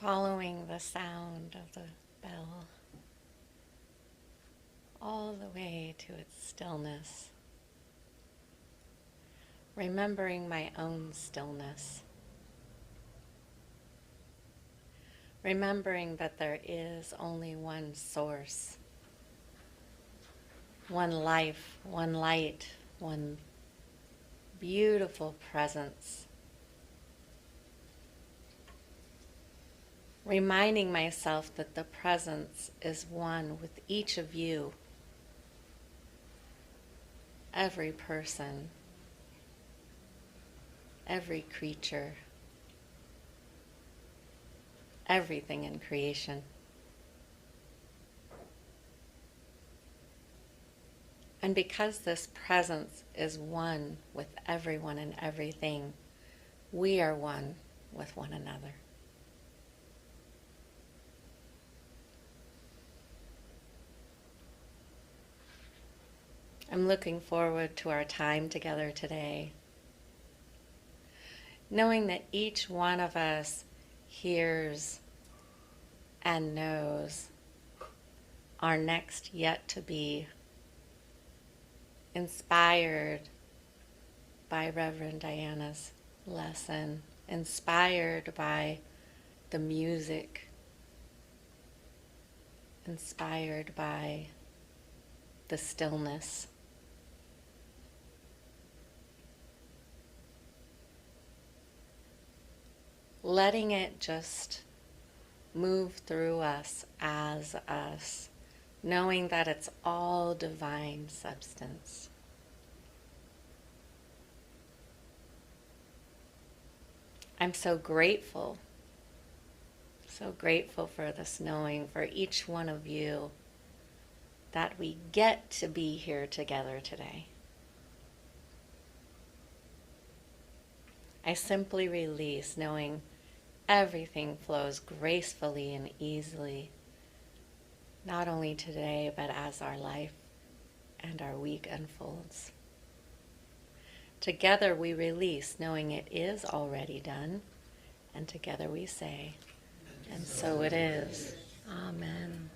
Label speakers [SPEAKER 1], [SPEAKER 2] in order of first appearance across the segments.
[SPEAKER 1] following the sound of the bell all the way to its stillness, remembering my own stillness, remembering that there is only one source, one life, one light, one beautiful presence. Reminding myself that the presence is one with each of you, every person, every creature, everything in creation. And because this presence is one with everyone and everything, we are one with one another. I'm looking forward to our time together today, knowing that each one of us hears and knows our next yet to be, inspired by Reverend Diana's lesson, inspired by the music, inspired by the stillness. Letting it just move through us as us, knowing that it's all divine substance. I'm so grateful for this knowing, for each one of you, that we get to be here together today. I simply release, knowing everything flows gracefully and easily, not only today, but as our life and our week unfolds. Together we release, knowing it is already done, and together we say, and so it is. Amen.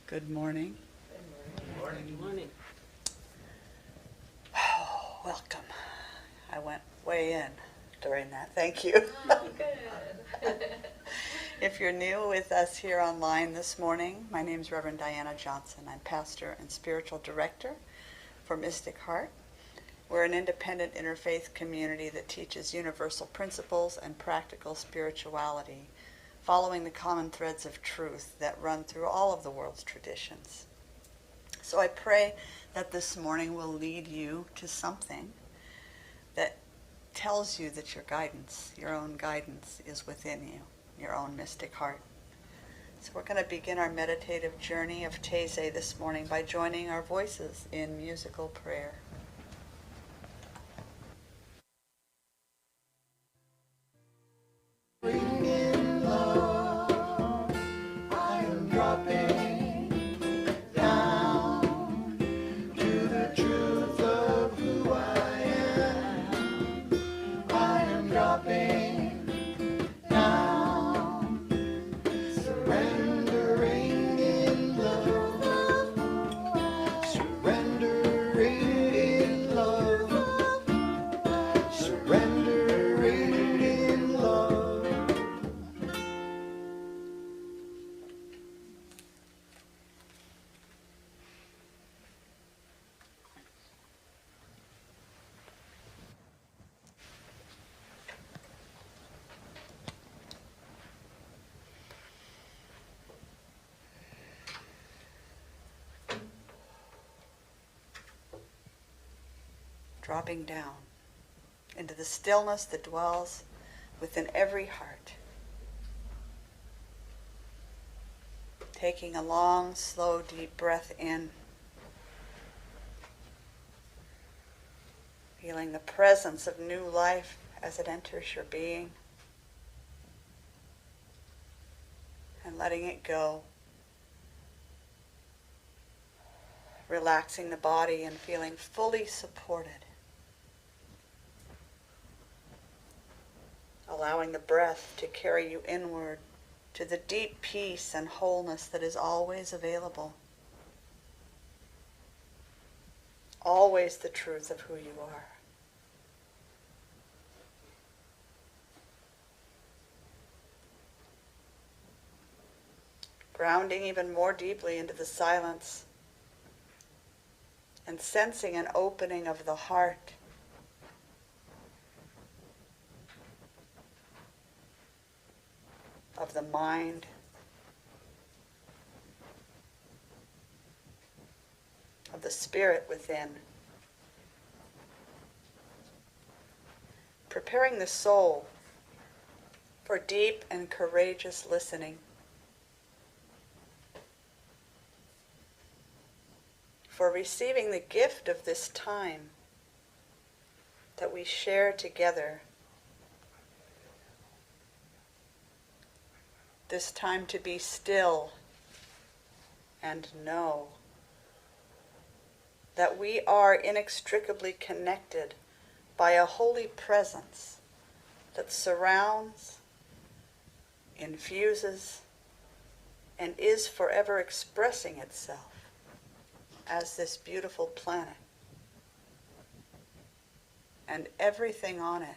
[SPEAKER 2] Good morning.
[SPEAKER 3] Good morning. Good morning.
[SPEAKER 2] Oh, welcome. I went way in during that. Thank you.
[SPEAKER 3] Oh, good.
[SPEAKER 2] If you're new with us here online this morning, my name is Reverend Diana Johnson. I'm pastor and spiritual director for Mystic Heart. We're an independent interfaith community that teaches universal principles and practical spirituality, following the common threads of truth that run through all of the world's traditions. So I pray that this morning will lead you to something that tells you that your guidance, your own guidance, is within you, your own mystic heart. So we're going to begin our meditative journey of Taizé this morning by joining our voices in musical prayer.
[SPEAKER 4] In love, I am dropping down to the truth of who I am. I am dropping down, surrendering in love, surrendering in love, surrendering in love.
[SPEAKER 2] Dropping down into the stillness that dwells within every heart. Taking a long, slow, deep breath in. Feeling the presence of new life as it enters your being. And letting it go. relaxing the body and feeling fully supported. Allowing the breath to carry you inward to the deep peace and wholeness that is always available. Always the truth of who you are. Grounding even more deeply into the silence and sensing an opening of the heart. Of the mind. Of the spirit within. Preparing the soul for deep and courageous listening. For receiving the gift of this time that we share together. This time to be still and know that we are inextricably connected by a holy presence that surrounds, infuses, and is forever expressing itself as this beautiful planet and everything on it.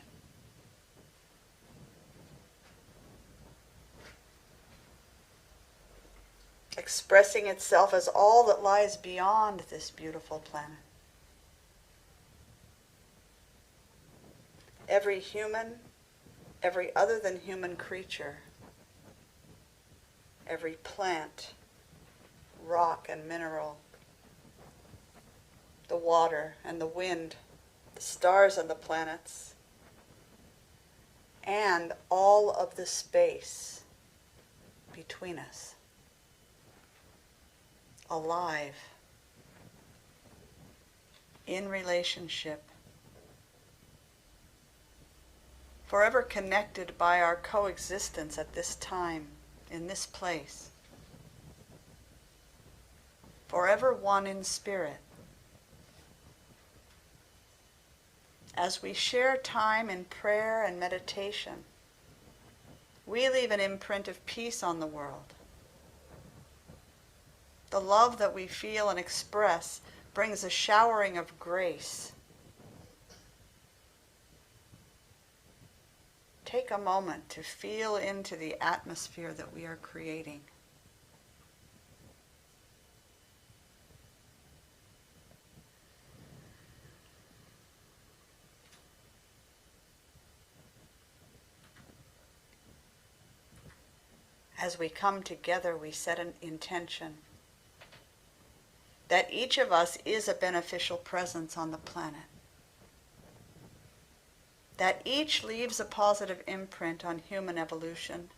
[SPEAKER 2] Expressing itself as all that lies beyond this beautiful planet. Every human, every other than human creature, every plant, rock and mineral, the water and the wind, the stars and the planets, and all of the space between us. Alive, in relationship, forever connected by our coexistence at this time, in this place, forever one in spirit. As we share time in prayer and meditation, we leave an imprint of peace on the world. The love that we feel and express brings a showering of grace. Take a moment to feel into the atmosphere that we are creating. As we come together, we set an intention that each of us is a beneficial presence on the planet. That each leaves a positive imprint on human evolution.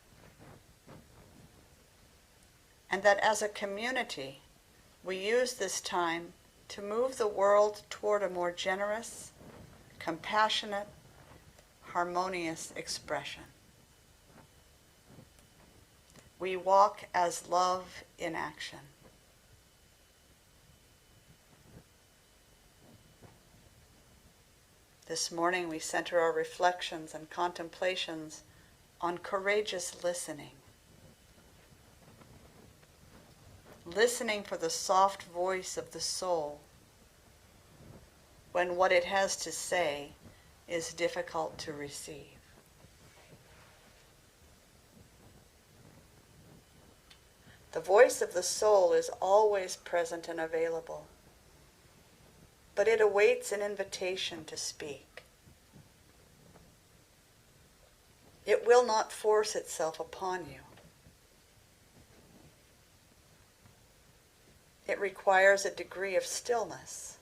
[SPEAKER 2] And that as a community, we use this time to move the world toward a more generous, compassionate, harmonious expression. We walk as love in action. This morning we center our reflections and contemplations on courageous listening. Listening for the soft voice of the soul when what it has to say is difficult to receive. The voice of the soul is always present and available, but it awaits an invitation to speak. It will not force itself upon you. It requires a degree of stillness,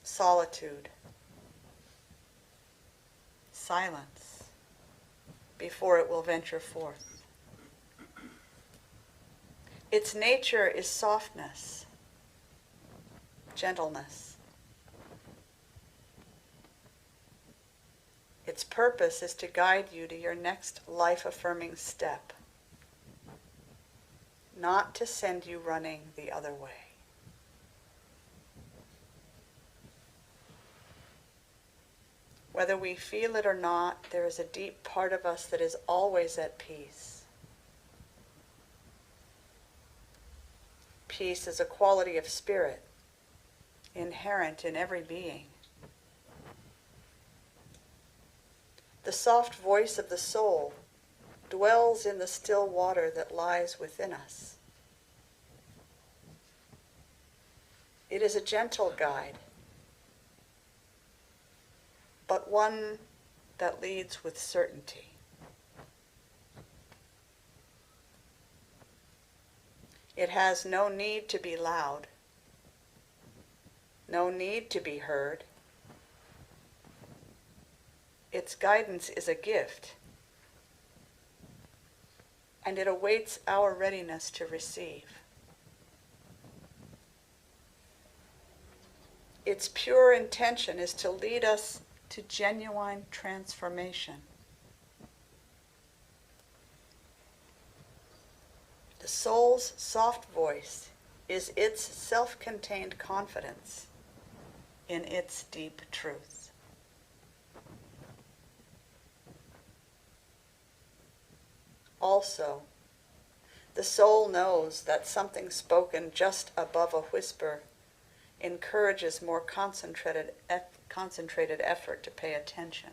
[SPEAKER 2] solitude, silence, before it will venture forth. Its nature is softness, gentleness. Its purpose is to guide you to your next life-affirming step, not to send you running the other way. Whether we feel it or not, there is a deep part of us that is always at peace. Peace is a quality of spirit, inherent in every being. The soft voice of the soul dwells in the still water that lies within us. It is a gentle guide, but one that leads with certainty. It has no need to be loud, no need to be heard. Its guidance is a gift, and it awaits our readiness to receive. Its pure intention is to lead us to genuine transformation. The soul's soft voice is its self-contained confidence in its deep truth. Also, the soul knows that something spoken just above a whisper encourages more concentrated effort to pay attention.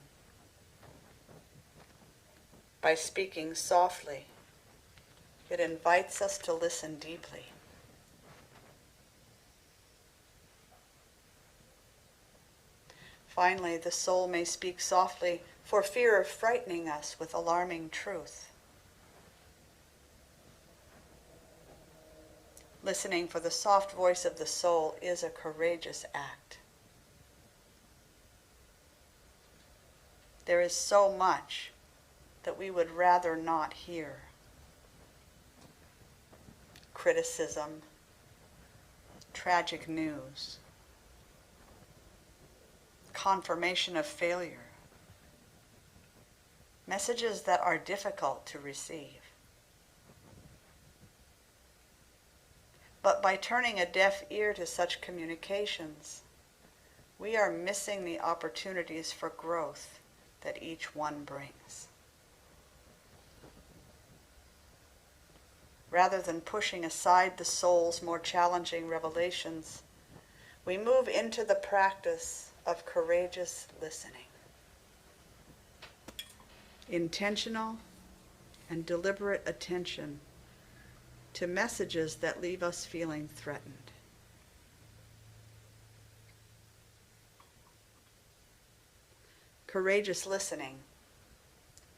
[SPEAKER 2] By speaking softly, it invites us to listen deeply. Finally, the soul may speak softly for fear of frightening us with alarming truth. Listening for the soft voice of the soul is a courageous act. There is so much that we would rather not hear. Criticism, tragic news, confirmation of failure, messages that are difficult to receive. But by turning a deaf ear to such communications, we are missing the opportunities for growth that each one brings. Rather than pushing aside the soul's more challenging revelations, we move into the practice of courageous listening. Intentional and deliberate attention to messages that leave us feeling threatened. Courageous listening,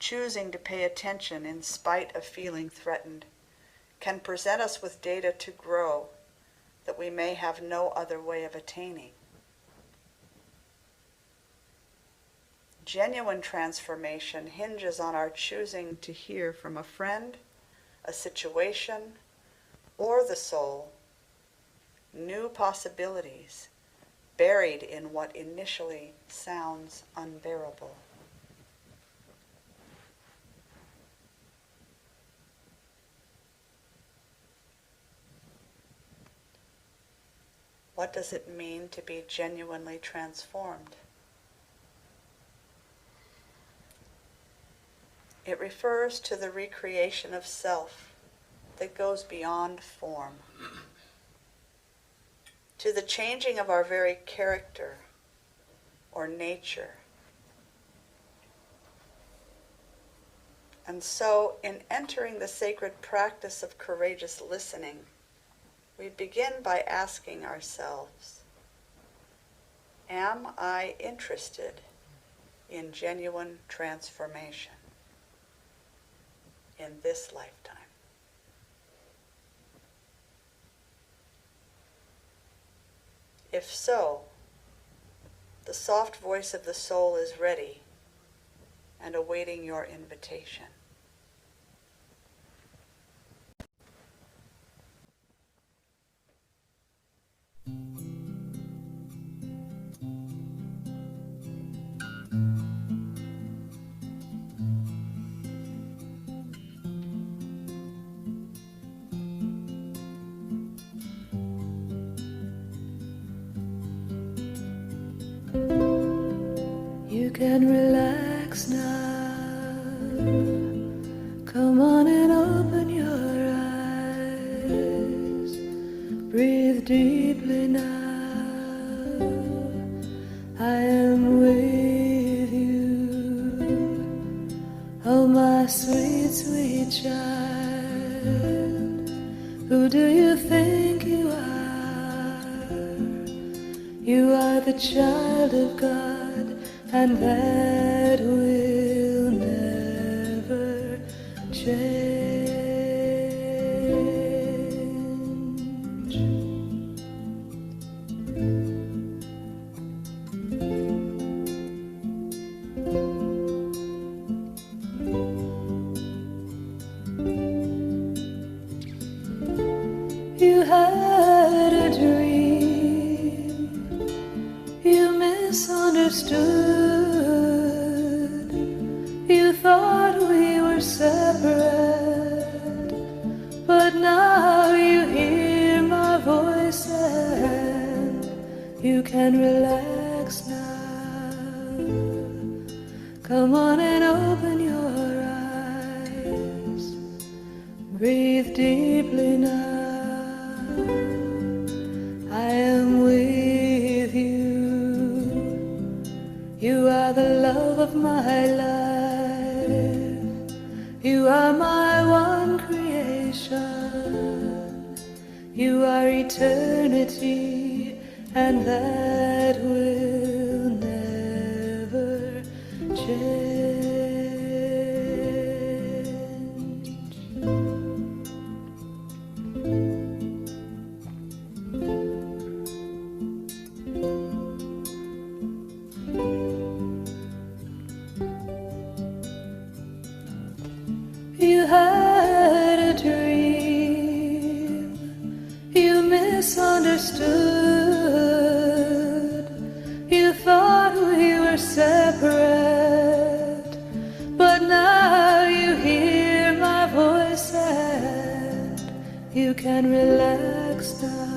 [SPEAKER 2] choosing to pay attention in spite of feeling threatened, can present us with data to grow that we may have no other way of attaining. Genuine transformation hinges on our choosing to hear from a friend, a situation, or the soul, new possibilities buried in what initially sounds unbearable. What does it mean to be genuinely transformed? It refers to the recreation of self that goes beyond form, to the changing of our very character or nature. And so, in entering the sacred practice of courageous listening, we begin by asking ourselves, am I interested in genuine transformation in this lifetime? If so, the soft voice of the soul is ready and awaiting your invitation.
[SPEAKER 5] can relax now. Come on and open your eyes. Breathe deeply now. I am with you. Oh, my sweet, sweet child. Who do you think you are? You are the child of God, and that will never change. You had a dream, you misunderstood. You thought we were separate, but now you hear my voice and you can relax now. Come on and open your eyes. Breathe deeply now. I am with you. You are the love of my life. You are my one creation. You are eternity, and that will never change. You had a dream, you misunderstood. You thought we were separate, but now you hear my voice and you can relax now.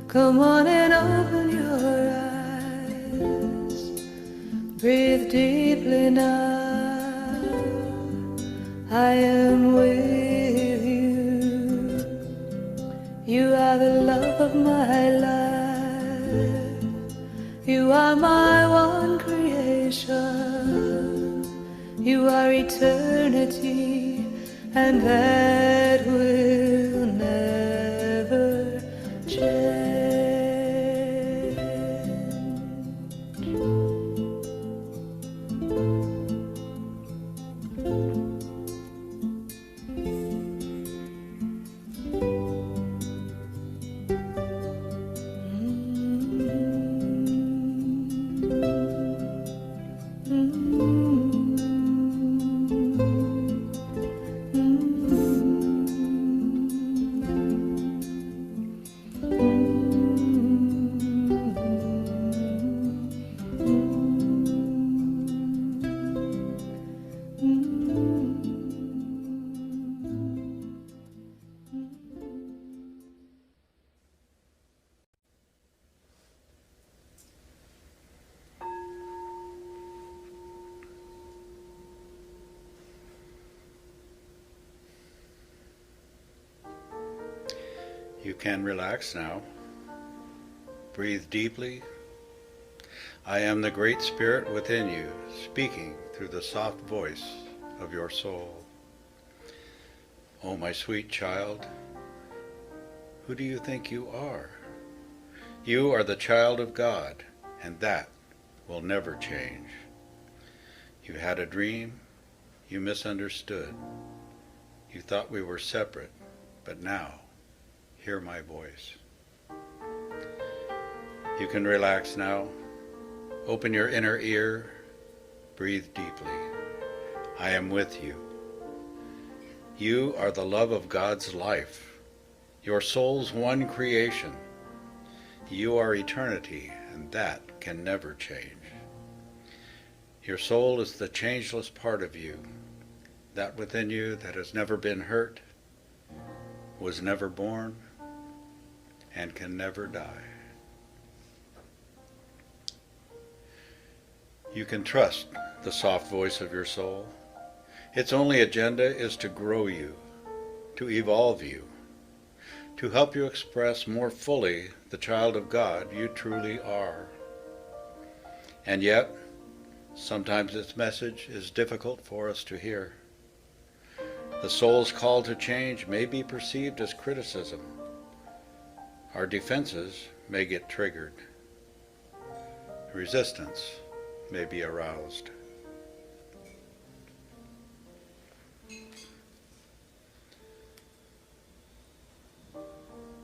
[SPEAKER 5] Come on and open your eyes. Breathe deeply now. I am with you. You are the love of my life. You are my one creation. You are eternity, and that will never change.
[SPEAKER 6] You can relax now. Breathe deeply. I am the Great Spirit within you, speaking through the soft voice of your soul. Oh, my sweet child, who do you think you are? You are the child of God, and that will never change. You had a dream, you misunderstood. You thought we were separate, but now, hear my voice. You can relax now. Open your inner ear. Breathe deeply. I am with you. You are the love of God's life, your soul's one creation. You are eternity, and that can never change. Your soul is the changeless part of you, that within you that has never been hurt, was never born, and can never die. You can trust the soft voice of your soul. Its only agenda is to grow you, to evolve you, to help you express more fully the child of God you truly are. And yet, sometimes its message is difficult for us to hear. The soul's call to change may be perceived as criticism. Our defenses may get triggered. Resistance may be aroused.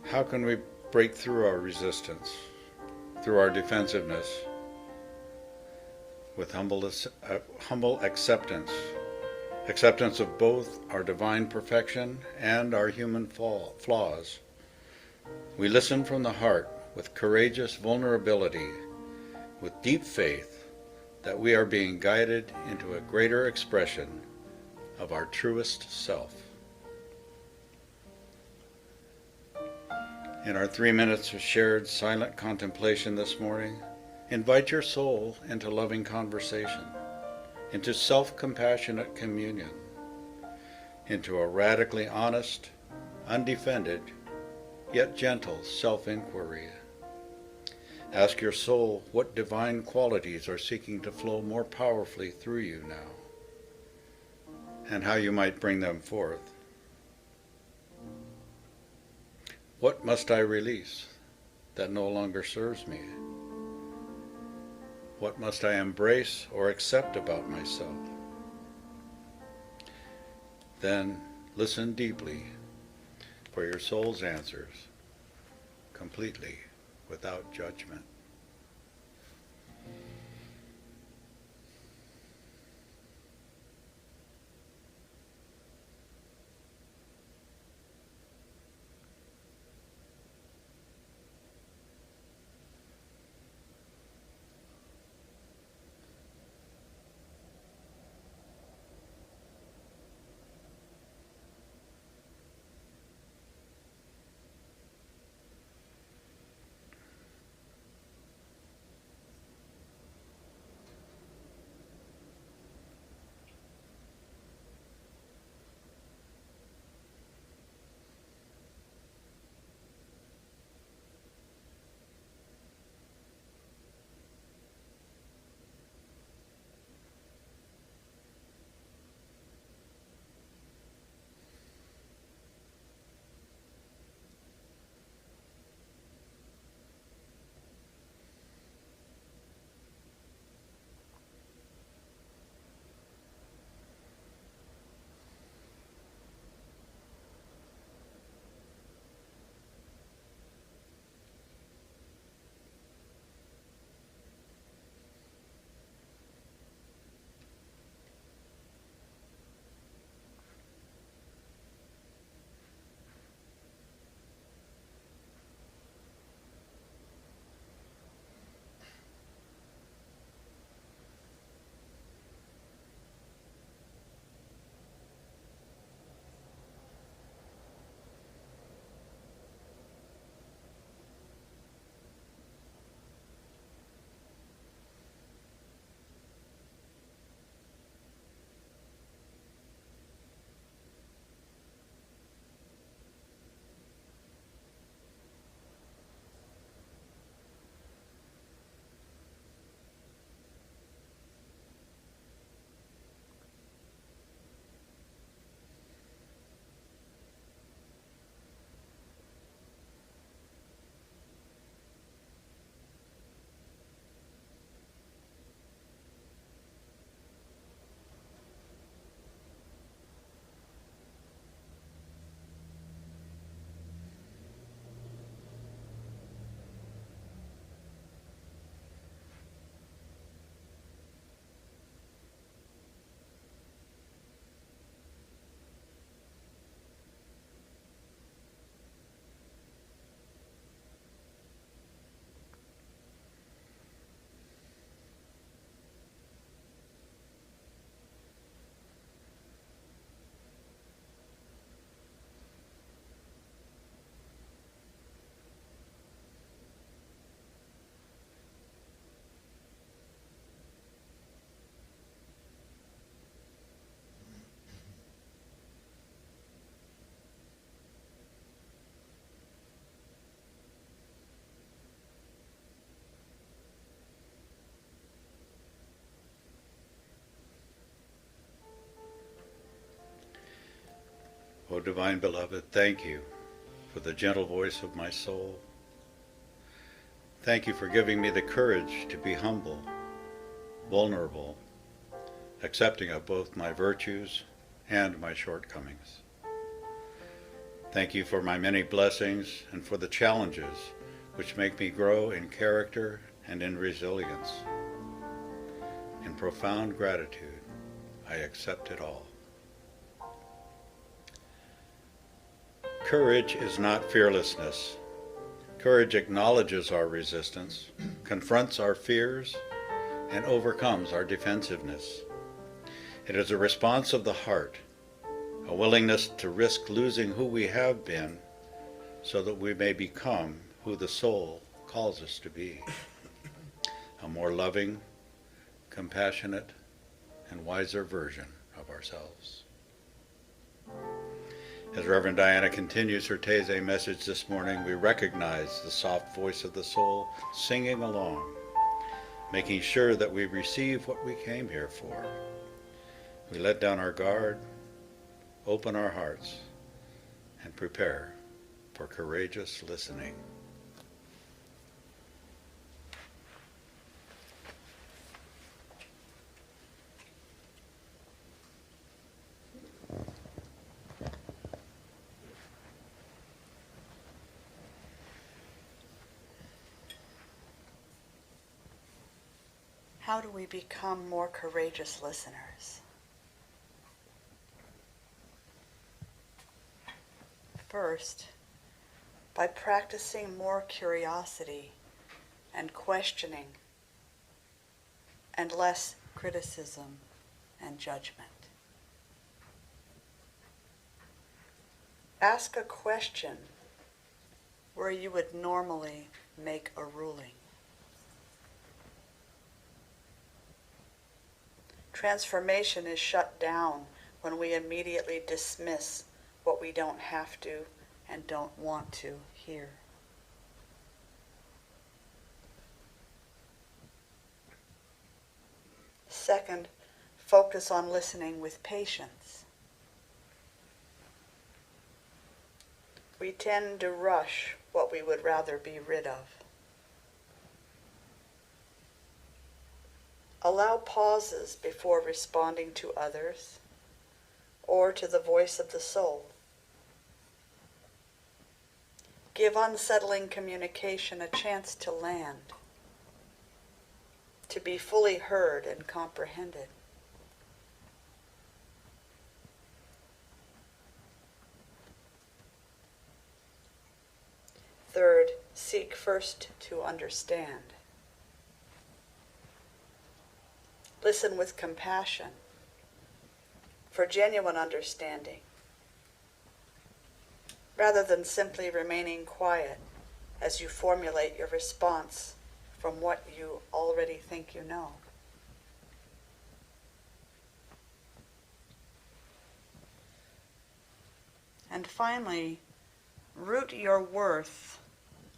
[SPEAKER 6] How can we break through our resistance, through our defensiveness, with humble acceptance, acceptance of both our divine perfection and our human flaws? We listen from the heart with courageous vulnerability, with deep faith that we are being guided into a greater expression of our truest self. In our 3 minutes of shared silent contemplation this morning, invite your soul into loving conversation, into self-compassionate communion, into a radically honest, undefended, yet gentle self-inquiry. Ask your soul what divine qualities are seeking to flow more powerfully through you now, and how you might bring them forth. What must I release that no longer serves me? What must I embrace or accept about myself? Then listen deeply for your soul's answers, completely without judgment. O divine beloved, thank you for the gentle voice of my soul. Thank you for giving me the courage to be humble, vulnerable, accepting of both my virtues and my shortcomings. Thank you for my many blessings and for the challenges which make me grow in character and in resilience. In profound gratitude, I accept it all. Courage is not fearlessness. Courage acknowledges our resistance, confronts our fears, and overcomes our defensiveness. It is a response of the heart, a willingness to risk losing who we have been so that we may become who the soul calls us to be. A more loving, compassionate, and wiser version of ourselves. As Reverend Diana continues her Taizé message this morning, we recognize the soft voice of the soul singing along, making sure that we receive what we came here for. We let down our guard, open our hearts, and prepare for courageous listening.
[SPEAKER 2] How do we become more courageous listeners? First, by practicing more curiosity and questioning and less criticism and judgment. Ask a question where you would normally make a ruling. Transformation is shut down when we immediately dismiss what we don't have to and don't want to hear. Second, focus on listening with patience. We tend to rush what we would rather be rid of. Allow pauses before responding to others or to the voice of the soul. Give unsettling communication a chance to land, to be fully heard and comprehended. Third, seek first to understand. Listen with compassion for genuine understanding, rather than simply remaining quiet as you formulate your response from what you already think you know. And finally, root your worth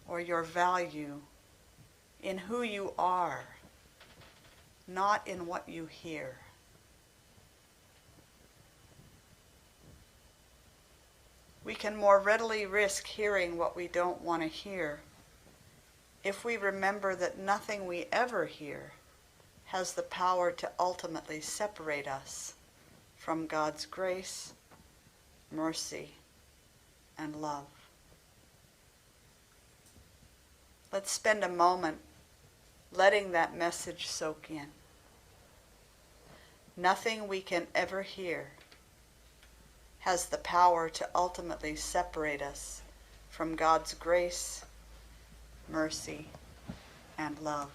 [SPEAKER 2] or your value in who you are, not in what you hear. We can more readily risk hearing what we don't want to hear if we remember that nothing we ever hear has the power to ultimately separate us from God's grace, mercy, and love. Let's spend a moment letting that message soak in. Nothing we can ever hear has the power to ultimately separate us from God's grace, mercy, and love.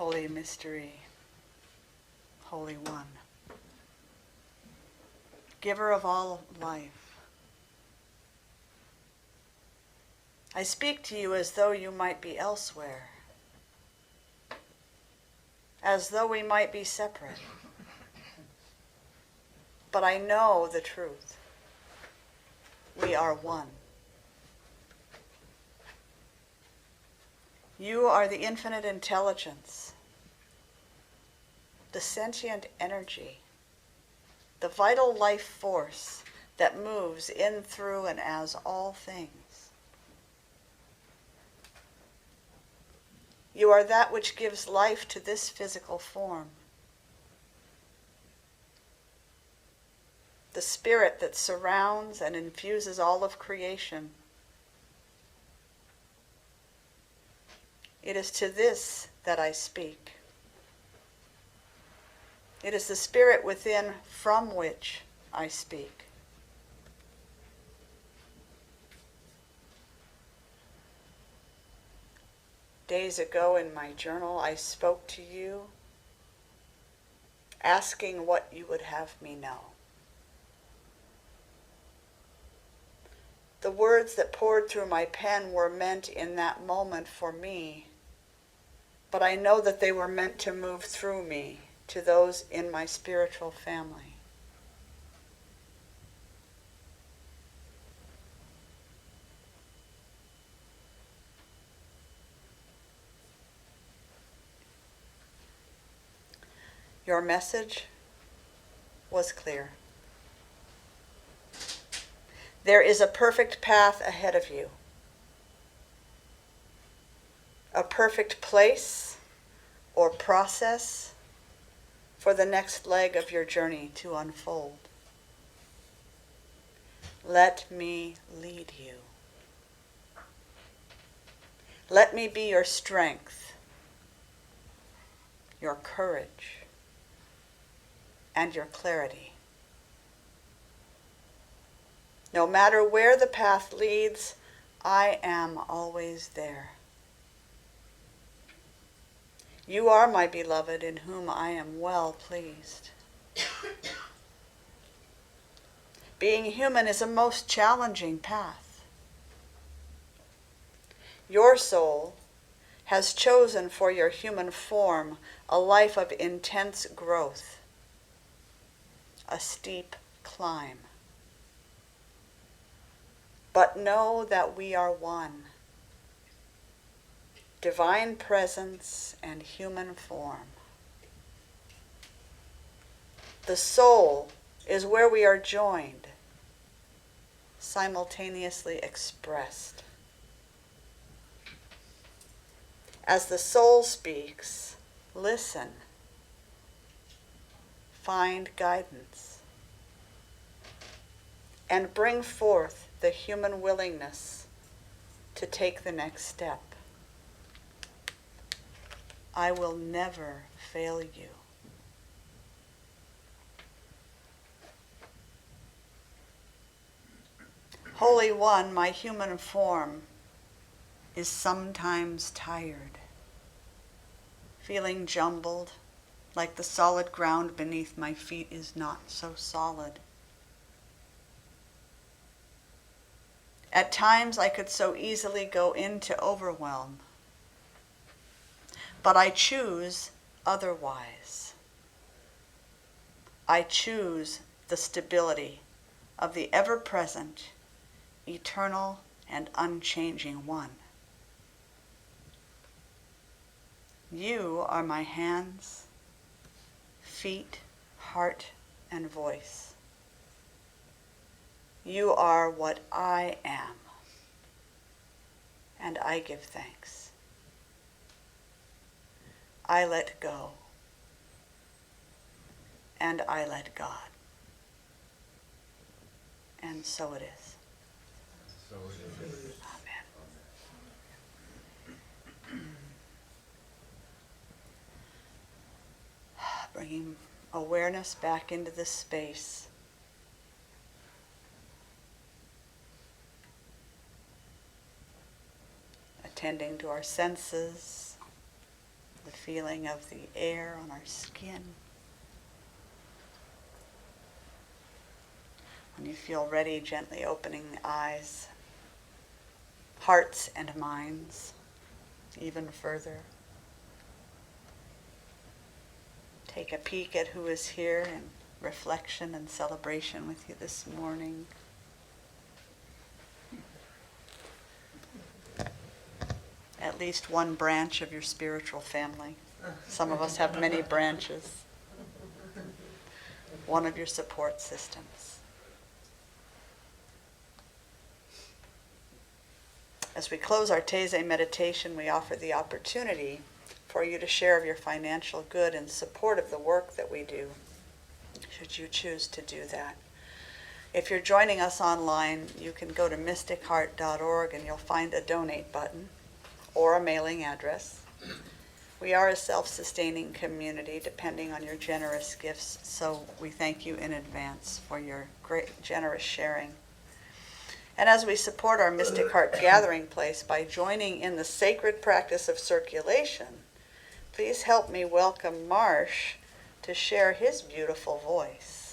[SPEAKER 2] Holy Mystery, Holy One, Giver of all life, I speak to you as though you might be elsewhere, as though we might be separate. But I know the truth. We are one. You are the infinite intelligence, the sentient energy, the vital life force that moves in, through, and as all things. You are that which gives life to this physical form, the spirit that surrounds and infuses all of creation. It is to this that I speak. It is the spirit within from which I speak. Days ago in my journal, I spoke to you, asking what you would have me know. The words that poured through my pen were meant in that moment for me, but I know that they were meant to move through me to those in my spiritual family. Your message was clear. There is a perfect path ahead of you, a perfect place or process for the next leg of your journey to unfold. Let me lead you. Let me be your strength, your courage, and your clarity. No matter where the path leads, I am always there. You are my beloved, in whom I am well pleased. Being human is a most challenging path. Your soul has chosen for your human form a life of intense growth, a steep climb. But know that we are one. Divine presence and human form. The soul is where we are joined, simultaneously expressed. As the soul speaks, listen, find guidance, and bring forth the human willingness to take the next step. I will never fail you. Holy One, my human form is sometimes tired, feeling jumbled, like the solid ground beneath my feet is not so solid. At times I could so easily go into overwhelm, but I choose otherwise. I choose the stability of the ever-present, eternal, and unchanging One. You are my hands, feet, heart, and voice. You are what I am, and I give thanks. I let go, and I let God. And so it is. Amen. Bringing awareness back into this space. Attending to our senses, the feeling of the air on our skin. When you feel ready, gently opening the eyes, hearts and minds even further. Take a peek at who is here in reflection and celebration with you this morning. At least one branch of your spiritual family. Some of us have many branches. One of your support systems. As we close our Taizé meditation, we offer the opportunity for you to share of your financial good in support of the work that we do, should you choose to do that. If you're joining us online, you can go to mysticheart.org and you'll find a donate button or a mailing address. We are a self-sustaining community depending on your generous gifts, so we thank you in advance for your great generous sharing. And as we support our Mystic Heart gathering place by joining in the sacred practice of circulation, please help me welcome Marsh to share his beautiful voice.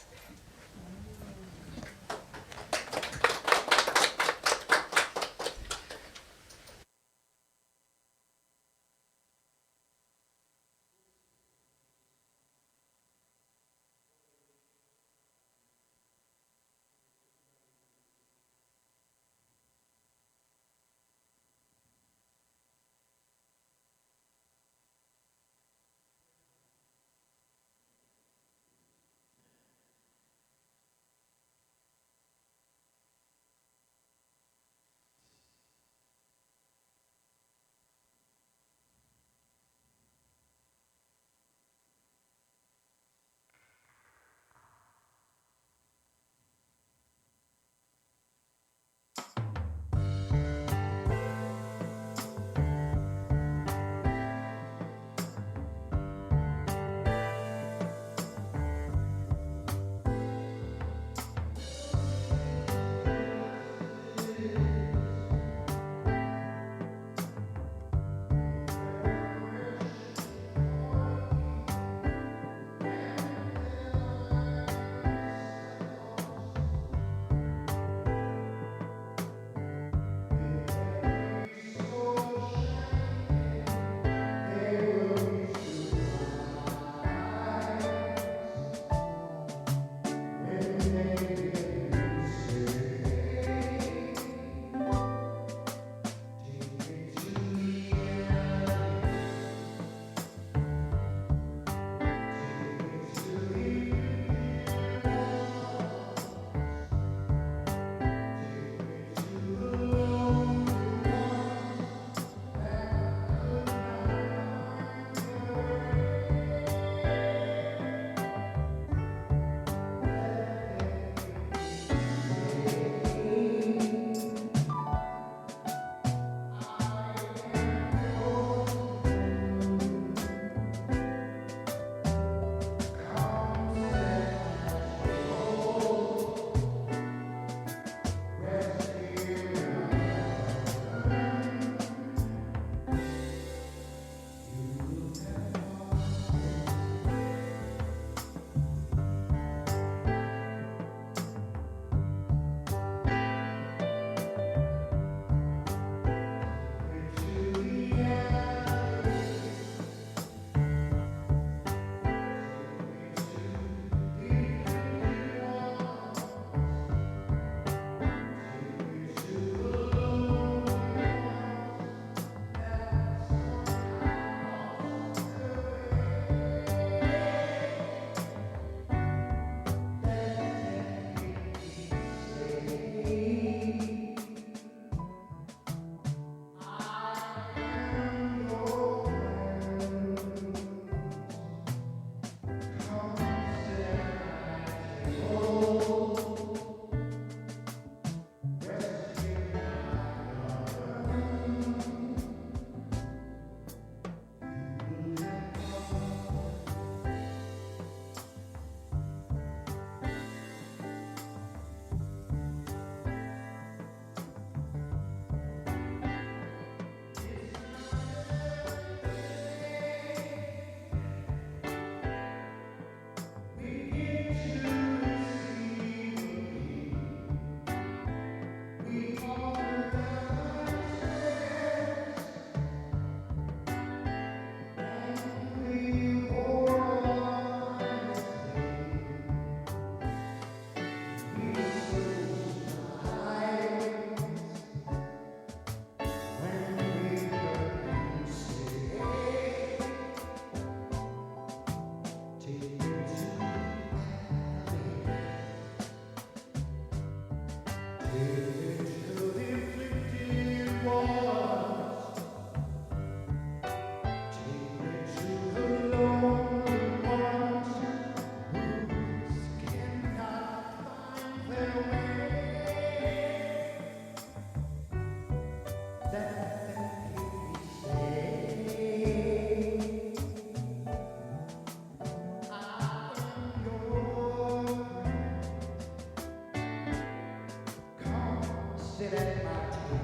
[SPEAKER 4] Sit at my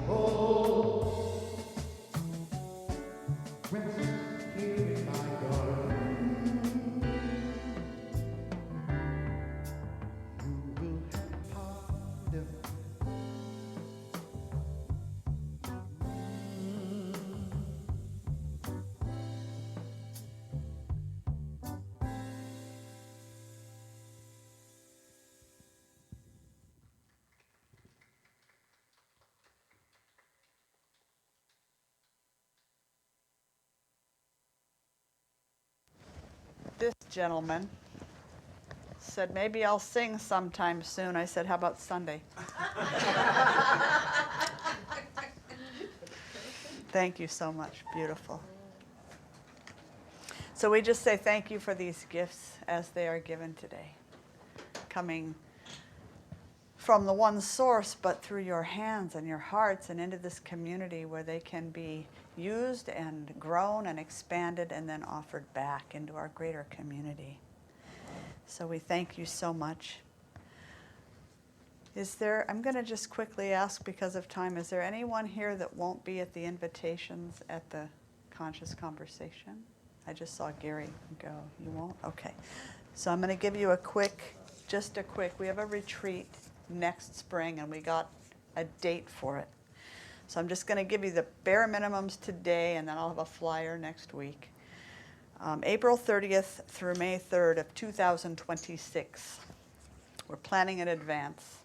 [SPEAKER 4] table, rest here in my garden. You will have pardon.
[SPEAKER 2] This gentleman said, maybe I'll sing sometime soon. I said, how about Sunday? Thank you so much. Beautiful. So we just say thank you for these gifts as they are given today, coming from the one source, but through your hands and your hearts and into this community where they can be used and grown and expanded and then offered back into our greater community. So we thank you so much. I'm going to just quickly ask because of time, is there anyone here that won't be at the invitations at the conscious conversation? I just saw Gary go. You won't? Okay. So I'm going to give you we have a retreat next spring and we got a date for it. So I'm just going to give you the bare minimums today and then I'll have a flyer next week. April 30th through May 3rd of 2026. We're planning in advance.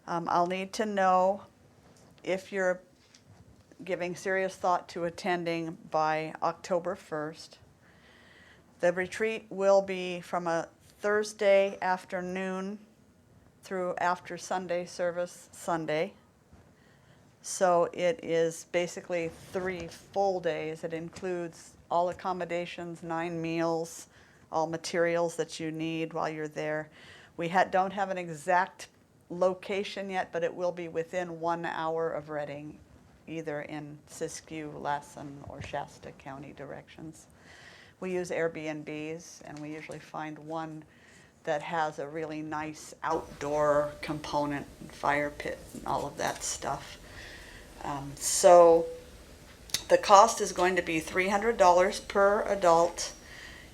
[SPEAKER 2] I'll need to know if you're giving serious thought to attending by October 1st. The retreat will be from a Thursday afternoon through after Sunday service Sunday. So it is basically 3 full days. It includes all accommodations, 9 meals, all materials that you need while you're there. We don't have an exact location yet, but it will be within 1 hour of Reading, either in Siskiyou, Lassen, or Shasta County directions. We use Airbnbs, and we usually find one that has a really nice outdoor component, fire pit, and all of that stuff. So the cost is going to be $300 per adult,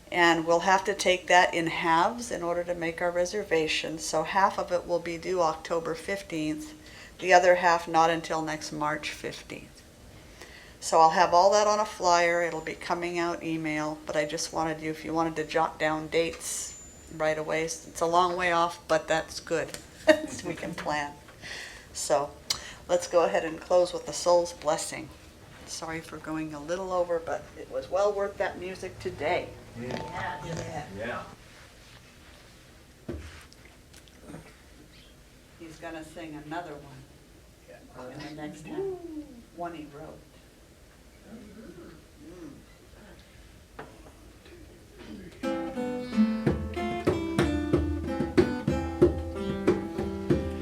[SPEAKER 2] and we'll have to take that in halves in order to make our reservation. So half of it will be due October 15th, the other half not until next March 15th. So I'll have all that on a flyer. It'll be coming out email, but I just wanted you, if you wanted to jot down dates right away. It's a long way off, but that's good. So we can plan. So let's go ahead and close with the soul's blessing. Sorry for going a little over, but it was well worth that music today.
[SPEAKER 4] Yeah.
[SPEAKER 2] He's going to sing another one in the next one he wrote.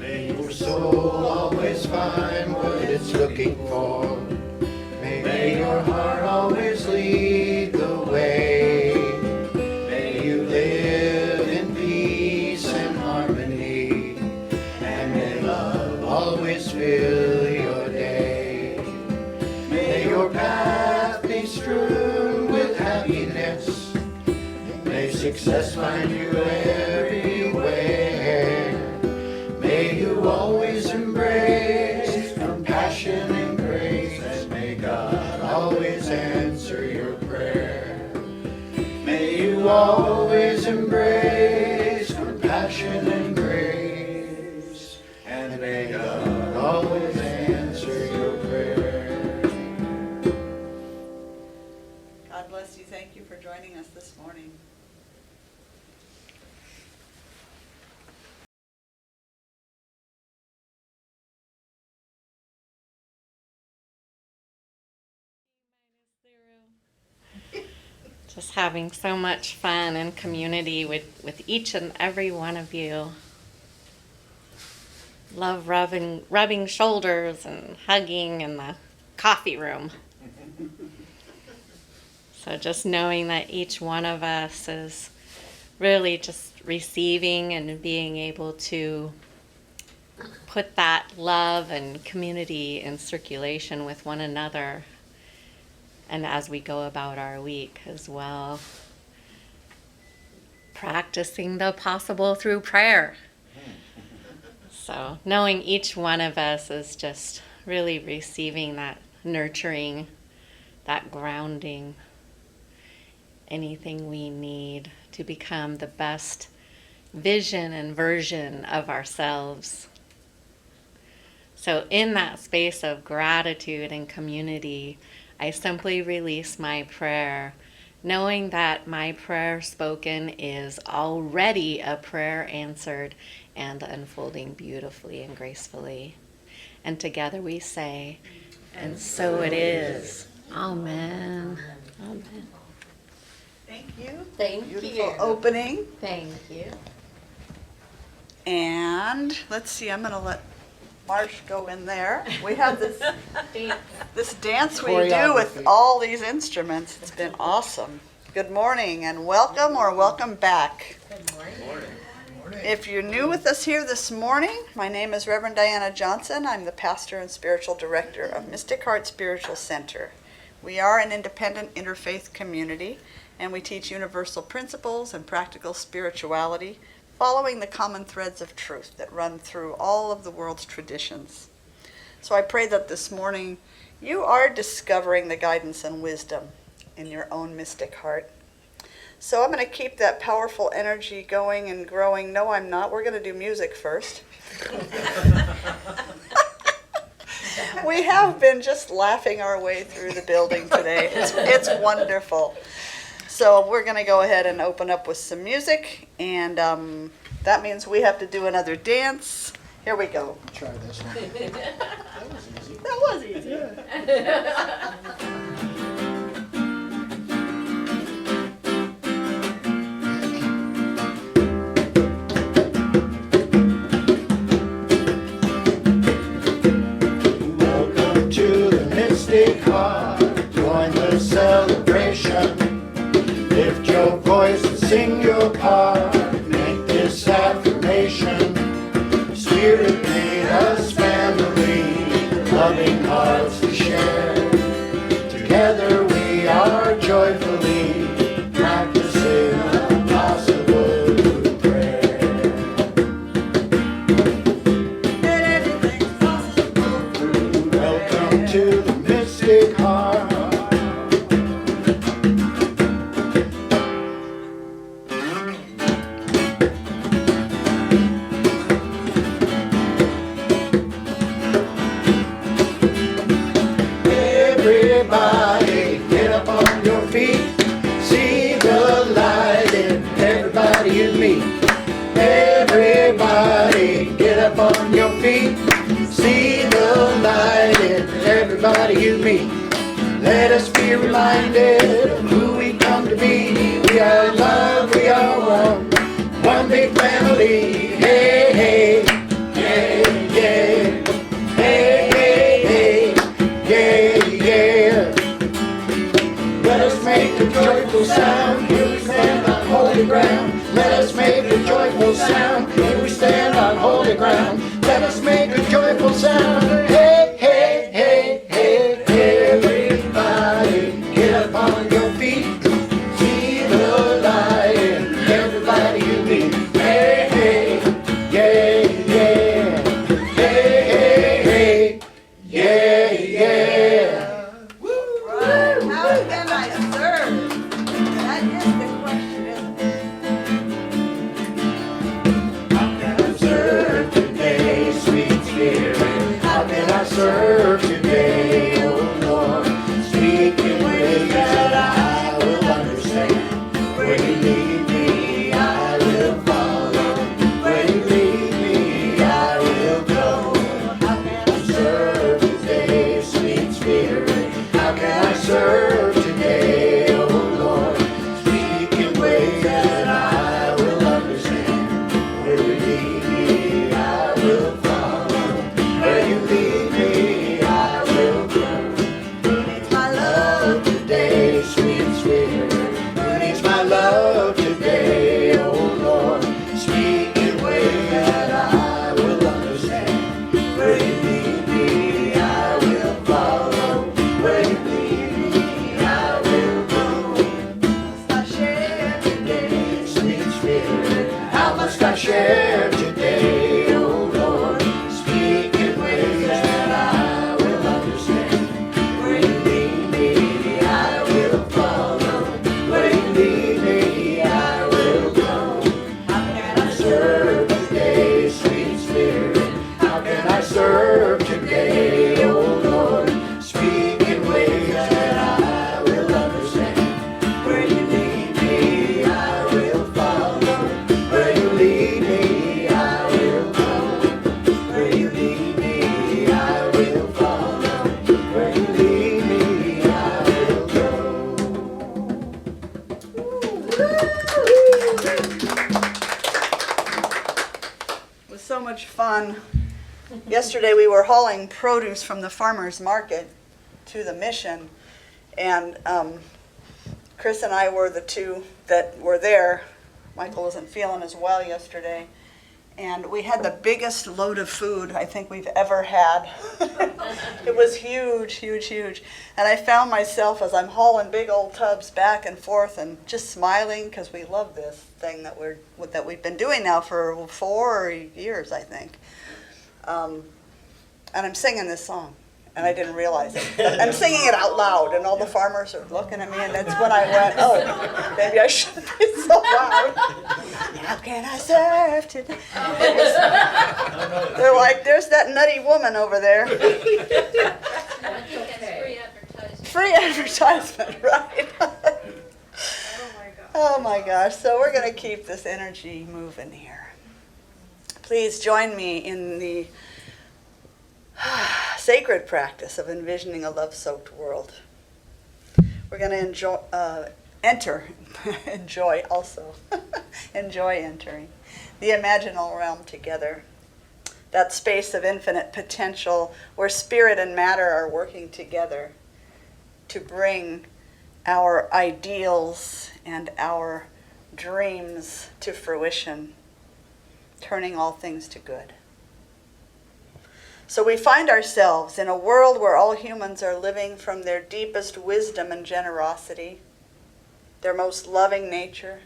[SPEAKER 4] May your soul always find what it's looking for. May your heart always lead the way. May you live in peace and harmony. And may love always fill your day. May your path be strewn with happiness. May success find you everywhere. May you always embrace compassion and grace. And may God always answer your prayer. May you always embrace compassion and grace. And may God always answer your prayer.
[SPEAKER 2] God bless you. Thank you for joining us this morning.
[SPEAKER 1] Just having so much fun and community with each and every one of you. Love rubbing shoulders and hugging and the coffee room. So just knowing that each one of us is really just receiving and being able to put that love and community in circulation with one another, and as we go about our week as well, practicing the possible through prayer. So knowing each one of us is just really receiving that nurturing, that grounding, anything we need to become the best vision and version of ourselves. So in that space of gratitude and community, I simply release my prayer, knowing that my prayer spoken is already a prayer answered and unfolding beautifully and gracefully. And together we say, and so it is. Amen. Amen.
[SPEAKER 2] Thank you.
[SPEAKER 1] Thank
[SPEAKER 2] Beautiful
[SPEAKER 1] you.
[SPEAKER 2] opening.
[SPEAKER 1] Thank you.
[SPEAKER 2] And let's see, I'm going to let Marsh go in there. We have this dance we do with all these instruments. It's been awesome. Good morning and welcome or welcome back.
[SPEAKER 3] Good morning.
[SPEAKER 2] If you're new with us here this morning, my name is Reverend Diana Johnson. I'm the pastor and spiritual director of Mystic Heart Spiritual Center. We are an independent interfaith community, and we teach universal principles and practical spirituality, following the common threads of truth that run through all of the world's traditions. So I pray that this morning you are discovering the guidance and wisdom in your own mystic heart. So I'm going to keep that powerful energy going and growing. No, I'm not. We're going to do music first. We have been just laughing our way through the building today. It's wonderful. So we're going to go ahead and open up with some music, and that means we have to do another dance. Here we go.
[SPEAKER 4] Try this one.
[SPEAKER 2] That was easy.
[SPEAKER 4] Welcome to the Mystic Heart. Join the celebration. Lift your voice and sing your part. Make this affirmation. Spirit made us family. Loving hearts to share. Together we are joyfully practicing the possible through prayer.
[SPEAKER 2] Everything's possible through
[SPEAKER 4] Welcome to the Mystic Heart. Everybody get up on your feet. See the light in everybody you meet. Everybody get up on your feet. See the light in everybody you meet. Let us be reminded of who we come to be. We are love, we are one. One big family. Hey, hey, yeah, yeah. Hey, hey, hey, yeah, yeah. Let us make a joyful sound. Here we stand on holy ground. Let us make a joyful sound. Here we stand on holy ground. Let us make a joyful sound. Hey, hey, hey, hey, hey. Everybody, get up on your feet. See the light in everybody you meet. Hey, hey, yeah, yeah. Hey, hey, hey, yeah, yeah.
[SPEAKER 2] Right. How can I serve? That is the question, isn't it?
[SPEAKER 4] How can I serve today, sweet Spirit? How can I serve today, oh Lord? Speak in ways that I will understand. Where you lead me, I will follow. Where you lead me, I will go. How can I serve today, sweet Spirit? How can I serve today, oh Lord? Speak in ways that I will understand. Where you lead me, I will follow. Where you lead me, I will
[SPEAKER 2] Yesterday we were hauling produce from the farmer's market to the mission, and Chris and I were the two that were there. Michael wasn't feeling as well yesterday, and we had the biggest load of food I think we've ever had. It was huge, huge, huge. And I found myself as I'm hauling big old tubs back and forth and just smiling because we love this thing that we've been doing now for 4 years, I think. And I'm singing this song, and I didn't realize it. I'm singing it out loud, and all the farmers are looking at me, and that's when I went, oh, maybe I shouldn't be so loud. How can I serve today? They're like, there's that nutty woman over there.
[SPEAKER 3] I think that's free advertising.
[SPEAKER 2] Free advertisement, right? Oh my gosh, so we're going to keep this energy moving here. Please join me in the sacred practice of envisioning a love-soaked world. We're going to enjoy entering the imaginal realm together, that space of infinite potential where spirit and matter are working together to bring our ideals and our dreams to fruition, turning all things to good. So we find ourselves in a world where all humans are living from their deepest wisdom and generosity, their most loving nature,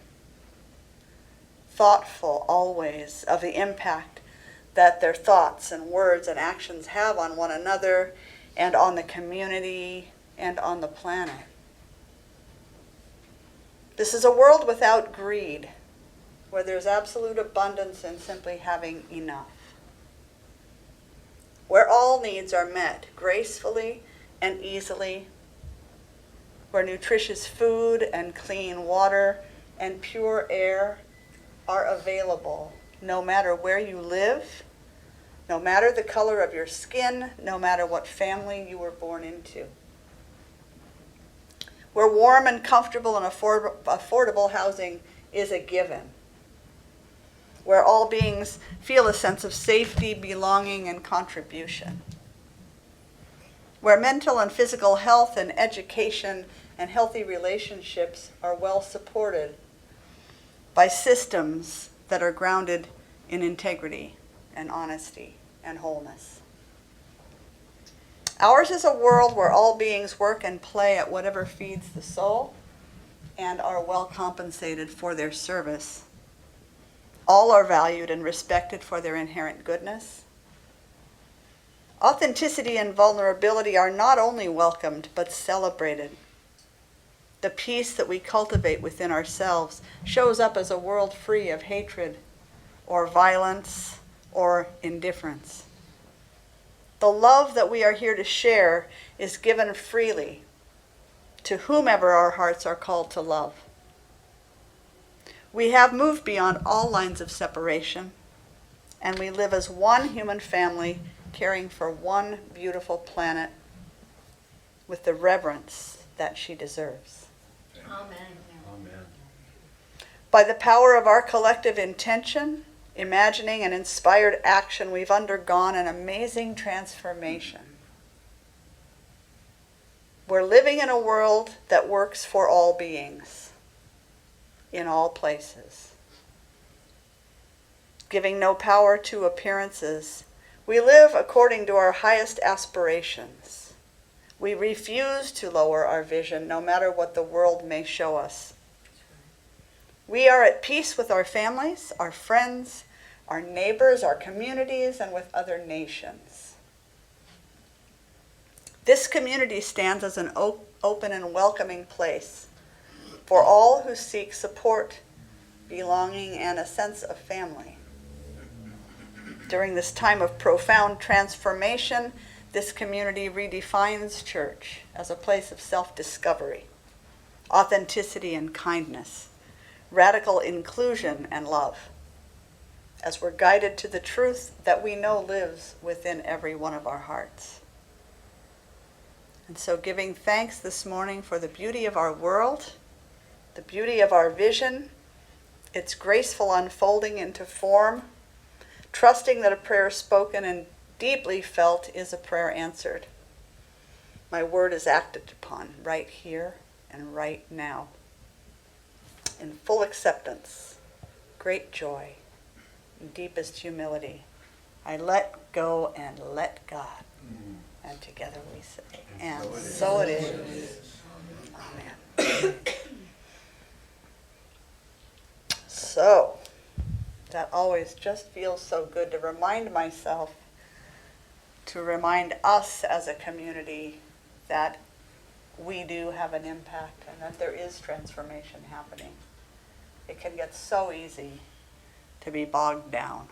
[SPEAKER 2] thoughtful always of the impact that their thoughts and words and actions have on one another and on the community and on the planet. This is a world without greed, where there's absolute abundance in simply having enough, where all needs are met gracefully and easily, where nutritious food and clean water and pure air are available no matter where you live, no matter the color of your skin, no matter what family you were born into. Where warm and comfortable and affordable housing is a given. Where all beings feel a sense of safety, belonging, and contribution. Where mental and physical health and education and healthy relationships are well supported by systems that are grounded in integrity and honesty and wholeness. Ours is a world where all beings work and play at whatever feeds the soul and are well compensated for their service. All are valued and respected for their inherent goodness. Authenticity and vulnerability are not only welcomed, but celebrated. The peace that we cultivate within ourselves shows up as a world free of hatred or violence or indifference. The love that we are here to share is given freely to whomever our hearts are called to love. We have moved beyond all lines of separation, and we live as one human family caring for one beautiful planet with the reverence that she deserves.
[SPEAKER 3] Amen.
[SPEAKER 6] Amen.
[SPEAKER 2] By the power of our collective intention, imagining, and inspired action, we've undergone an amazing transformation. We're living in a world that works for all beings, in all places. Giving no power to appearances, we live according to our highest aspirations. We refuse to lower our vision, no matter what the world may show us. We are at peace with our families, our friends, our neighbors, our communities, and with other nations. This community stands as an open and welcoming place for all who seek support, belonging, and a sense of family. During this time of profound transformation, this community redefines church as a place of self-discovery, authenticity and kindness, radical inclusion and love, as we're guided to the truth that we know lives within every one of our hearts. And so giving thanks this morning for the beauty of our world, the beauty of our vision, its graceful unfolding into form, trusting that a prayer spoken in deeply felt is a prayer answered. My word is acted upon right here and right now. In full acceptance, great joy, and deepest humility, I let go and let God. And together we say, and so it is. Amen. So, that always just feels so good to remind myself, to remind us as a community that we do have an impact and that there is transformation happening. It can get so easy to be bogged down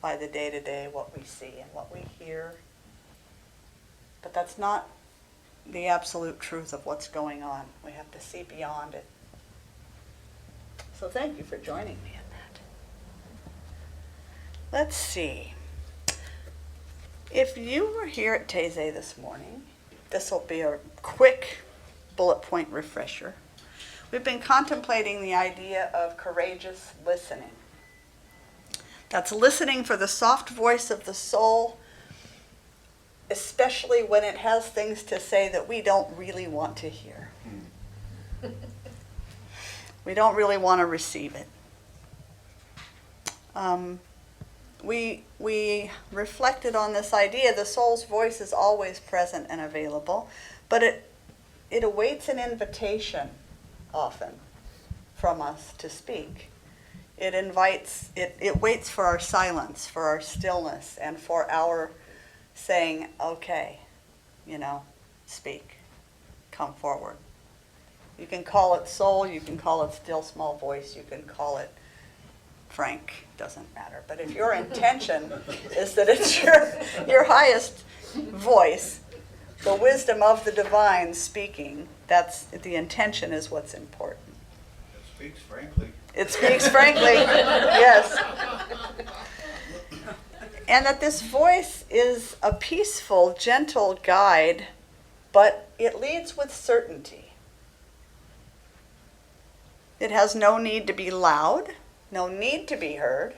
[SPEAKER 2] by the day-to-day, what we see and what we hear. But that's not the absolute truth of what's going on. We have to see beyond it. So thank you for joining me in that. Let's see. If you were here at Taizé this morning, this will be a quick bullet point refresher. We've been contemplating the idea of courageous listening. That's listening for the soft voice of the soul, especially when it has things to say that we don't really want to hear. We don't really want to receive it. We reflected on this idea. The soul's voice is always present and available, but it awaits an invitation often from us to speak. It waits for our silence, for our stillness, and for our saying, okay, speak, come forward. You can call it soul, you can call it still small voice, you can call it frank, doesn't matter. But if your intention is that it's your highest voice, the wisdom of the divine speaking, that's the intention is what's important.
[SPEAKER 6] It speaks frankly.
[SPEAKER 2] It speaks frankly, yes. And that this voice is a peaceful, gentle guide, but it leads with certainty. It has no need to be loud, no need to be heard.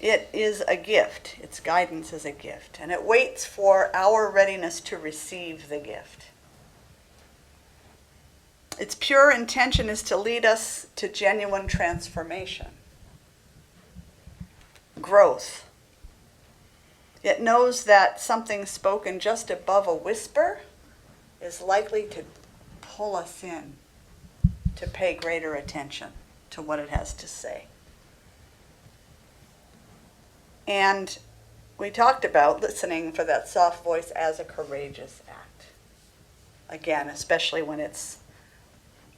[SPEAKER 2] It is a gift. Its guidance is a gift, and it waits for our readiness to receive the gift. Its pure intention is to lead us to genuine transformation, growth. It knows that something spoken just above a whisper is likely to pull us in, to pay greater attention to what it has to say. And we talked about listening for that soft voice as a courageous act. Again, especially when it's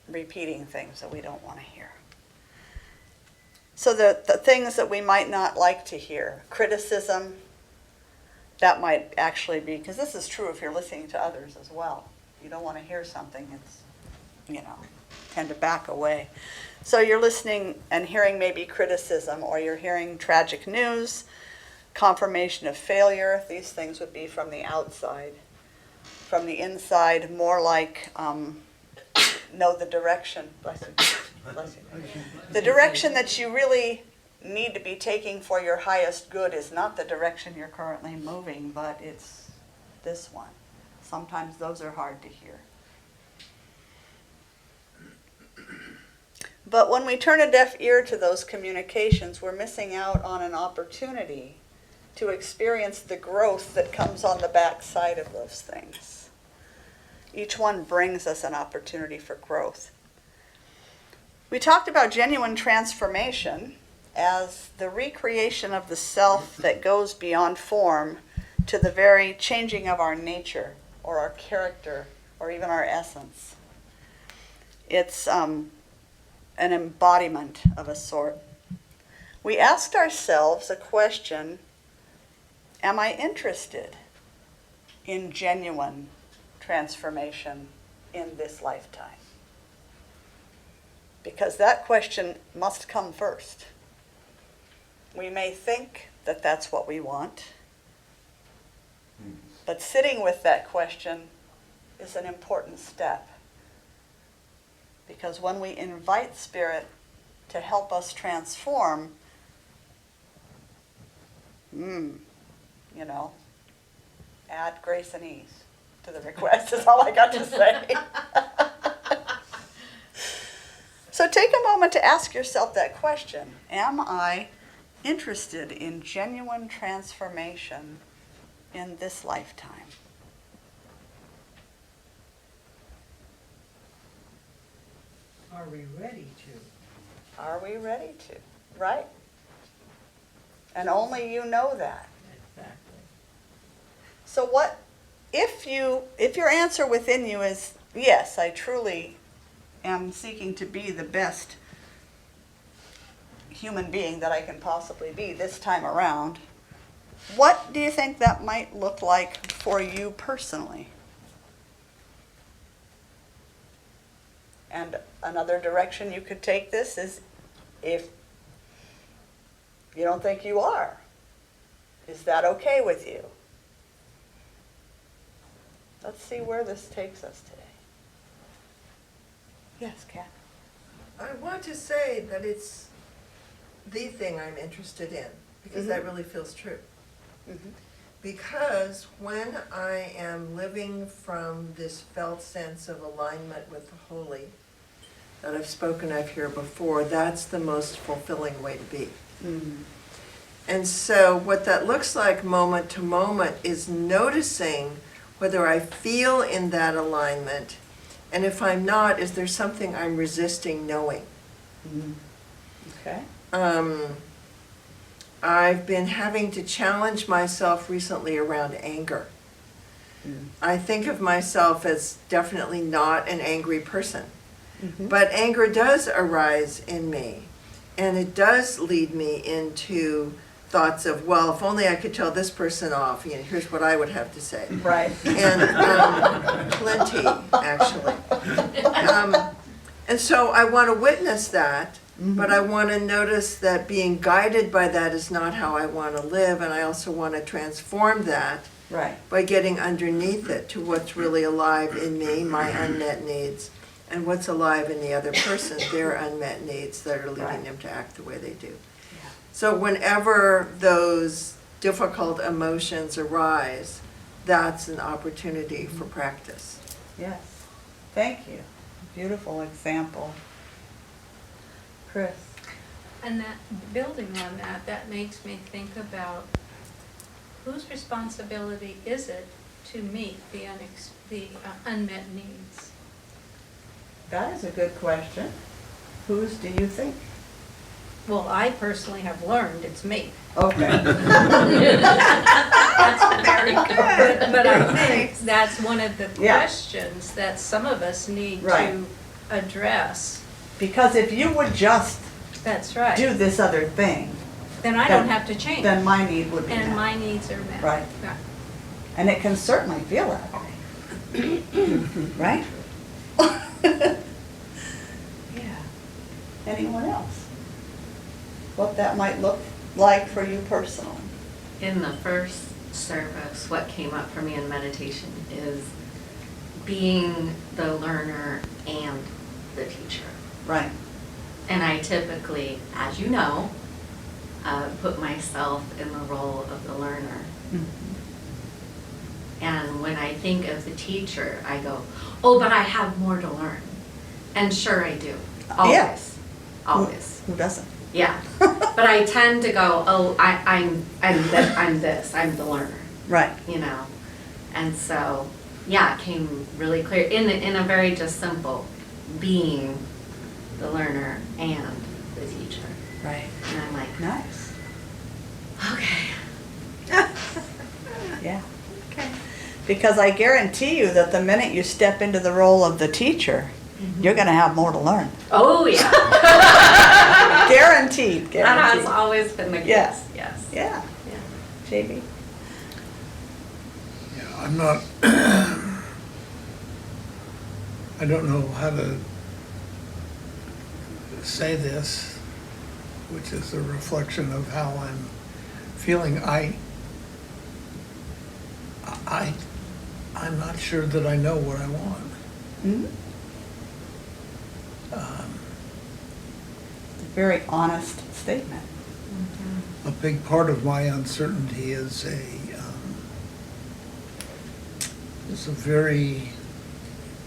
[SPEAKER 2] repeating things that we don't want to hear. So the things that we might not like to hear, criticism, that might actually be, because this is true if you're listening to others as well. You don't want to hear something, it's, tend to back away. So you're listening and hearing maybe criticism, or you're hearing tragic news, confirmation of failure. These things would be from the outside. From the inside, more like know the direction. Bless you. Bless you. The direction that you really need to be taking for your highest good is not the direction you're currently moving, but it's this one. Sometimes those are hard to hear. But when we turn a deaf ear to those communications, we're missing out on an opportunity to experience the growth that comes on the backside of those things. Each one brings us an opportunity for growth. We talked about genuine transformation as the recreation of the self that goes beyond form to the very changing of our nature or our character or even our essence. It's an embodiment of a sort. We asked ourselves a question, am I interested in genuine transformation in this lifetime? Because that question must come first. We may think that that's what we want, but sitting with that question is an important step. Because when we invite Spirit to help us transform, You know, add grace and ease to the request is all I got to say. So take a moment to ask yourself that question. Am I interested in genuine transformation in this lifetime?
[SPEAKER 7] Are we ready to?
[SPEAKER 2] Are we ready to? Right? And only you know that.
[SPEAKER 7] Exactly.
[SPEAKER 2] So what, if your answer within you is, yes, I truly am seeking to be the best human being that I can possibly be this time around, what do you think that might look like for you personally? And another direction you could take this is, if you don't think you are, is that okay with you? Let's see where this takes us today. Yes, Kat.
[SPEAKER 8] I want to say that it's the thing I'm interested in, because that really feels true. Because when I am living from this felt sense of alignment with the holy that I've spoken of here before, that's the most fulfilling way to be. And so what that looks like moment to moment is noticing whether I feel in that alignment, and if I'm not, is there something I'm resisting knowing?
[SPEAKER 2] Okay.
[SPEAKER 8] I've been having to challenge myself recently around anger. I think of myself as definitely not an angry person, but anger does arise in me, and it does lead me into thoughts of, well, if only I could tell this person off, you know, here's what I would have to say.
[SPEAKER 2] Right.
[SPEAKER 8] And plenty, actually. And so I want to witness that, but I want to notice that being guided by that is not how I want to live, and I also want to transform that
[SPEAKER 2] Right.
[SPEAKER 8] by getting underneath it to what's really alive in me, my unmet needs, and what's alive in the other person, their unmet needs that are leading
[SPEAKER 2] Right.
[SPEAKER 8] them to act the way they do. So whenever those difficult emotions arise, that's an opportunity for practice.
[SPEAKER 2] Yes. Thank you. Beautiful example. Chris.
[SPEAKER 3] And that, building on that, that makes me think about whose responsibility is it to meet the unmet needs?
[SPEAKER 2] That is a good question. Whose do you think?
[SPEAKER 3] Well, I personally have learned it's me.
[SPEAKER 2] Okay.
[SPEAKER 3] That's very good. But I think that's one of the
[SPEAKER 2] Yeah.
[SPEAKER 3] questions that some of us need
[SPEAKER 2] Right.
[SPEAKER 3] to address.
[SPEAKER 2] Because if you would just
[SPEAKER 3] That's right.
[SPEAKER 2] do this other thing,
[SPEAKER 3] Then I don't have to change.
[SPEAKER 2] then my need would be
[SPEAKER 3] And
[SPEAKER 2] met.
[SPEAKER 3] my needs are met.
[SPEAKER 2] Right.
[SPEAKER 3] Yeah.
[SPEAKER 2] And it can certainly feel that way. Right? Yeah. Anyone else? What that might look like for you personally?
[SPEAKER 1] In the first service, what came up for me in meditation is being the learner and the teacher.
[SPEAKER 2] Right.
[SPEAKER 1] And I typically, as you know, put myself in the role of the learner. And when I think of the teacher, I go, oh, but I have more to learn. And sure I do. Always.
[SPEAKER 2] Yes.
[SPEAKER 1] Always.
[SPEAKER 2] Who doesn't?
[SPEAKER 1] Yeah. But I tend to go, oh, I'm this, I'm the learner.
[SPEAKER 2] Right.
[SPEAKER 1] You know? And so, yeah, it came really clear in a very just simple, being the learner and the teacher.
[SPEAKER 2] Right.
[SPEAKER 1] And I'm like,
[SPEAKER 2] Nice.
[SPEAKER 1] okay.
[SPEAKER 2] Yeah. Okay. Because I guarantee you that the minute you step into the role of the teacher, you're going to have more to learn.
[SPEAKER 1] Oh, yeah.
[SPEAKER 2] Guaranteed.
[SPEAKER 1] That has
[SPEAKER 2] Guaranteed.
[SPEAKER 1] always been the case.
[SPEAKER 2] Yes.
[SPEAKER 1] Yes.
[SPEAKER 2] Yeah.
[SPEAKER 1] Yeah.
[SPEAKER 2] JB?
[SPEAKER 9] Yeah, I'm not, I don't know how to say this, which is a reflection of how I'm feeling. I'm not sure that I know what I want.
[SPEAKER 2] Mm-hmm. Very honest statement.
[SPEAKER 9] a big part of my uncertainty is a very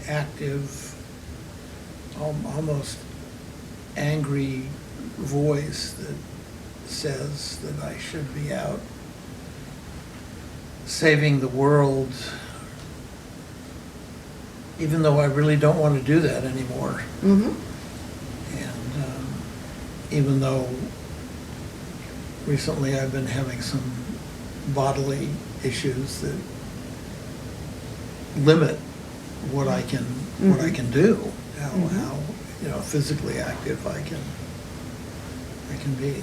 [SPEAKER 9] active, almost angry voice that says that I should be out saving the world, even though I really don't want to do that anymore.
[SPEAKER 2] Mm-hmm.
[SPEAKER 9] And even though recently I've been having some bodily issues that limit what I can do, how physically active I can be.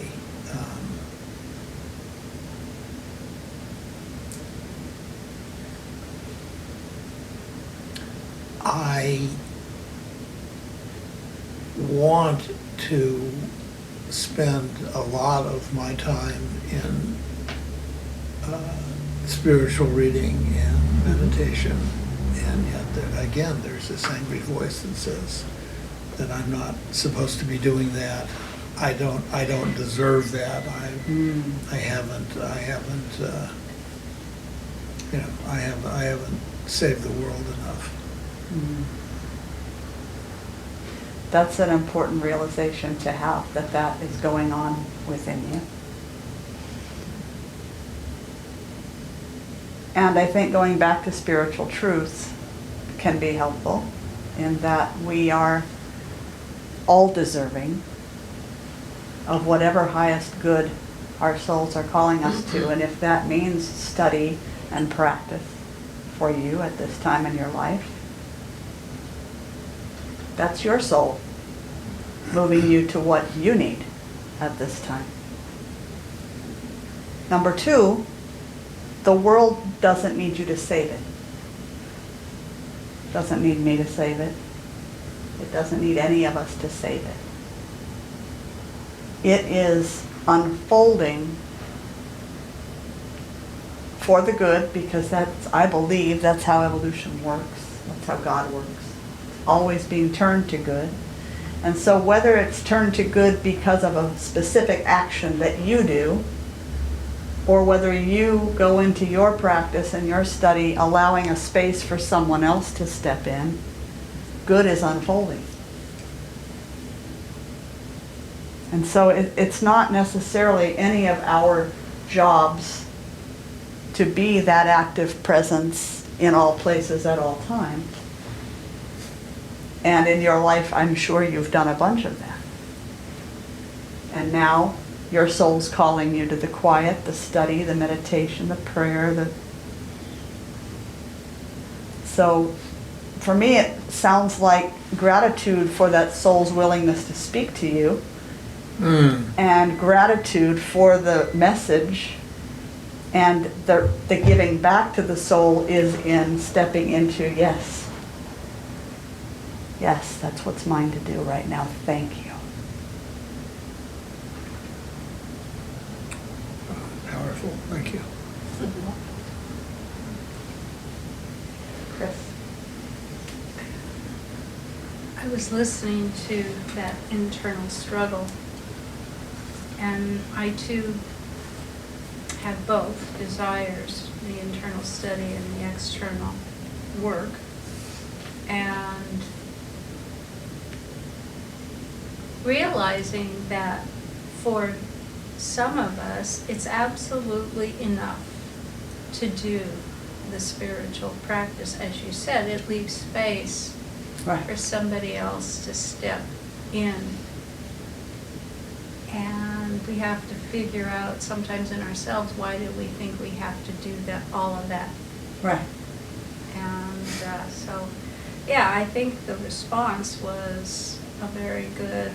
[SPEAKER 9] I want to spend a lot of my time in spiritual reading and meditation, and yet again there's this angry voice that says that I'm not supposed to be doing that. I don't deserve that. I haven't saved the world enough.
[SPEAKER 2] That's an important realization to have, that is going on within you. And I think going back to spiritual truths can be helpful in that we are all deserving of whatever highest good our souls are calling us to. And if that means study and practice for you at this time in your life, that's your soul moving you to what you need at this time. Number two, the world doesn't need you to save it. Doesn't need me to save it. It doesn't need any of us to save it. It is unfolding for the good, because I believe that's how evolution works. That's how God works. Always being turned to good. And so whether it's turned to good because of a specific action that you do, or whether you go into your practice and your study allowing a space for someone else to step in, good is unfolding. And so it's not necessarily any of our jobs to be that active presence in all places at all times. And in your life, I'm sure you've done a bunch of that. And now your soul's calling you to the quiet, the study, the meditation, the prayer. So for me, it sounds like gratitude for that soul's willingness to speak to you, and gratitude for the message, and the giving back to the soul is in stepping into, yes, that's what's mine to do right now. Thank you.
[SPEAKER 9] Powerful. Thank you.
[SPEAKER 2] Chris?
[SPEAKER 3] I was listening to that internal struggle, and I too have both desires, the internal study and the external work. And realizing that for some of us, it's absolutely enough to do the spiritual practice. As you said, it leaves space for somebody else to step in. And we have to figure out sometimes in ourselves, why do we think we have to do that, all of that?
[SPEAKER 2] Right.
[SPEAKER 3] And so, yeah, I think the response was a very good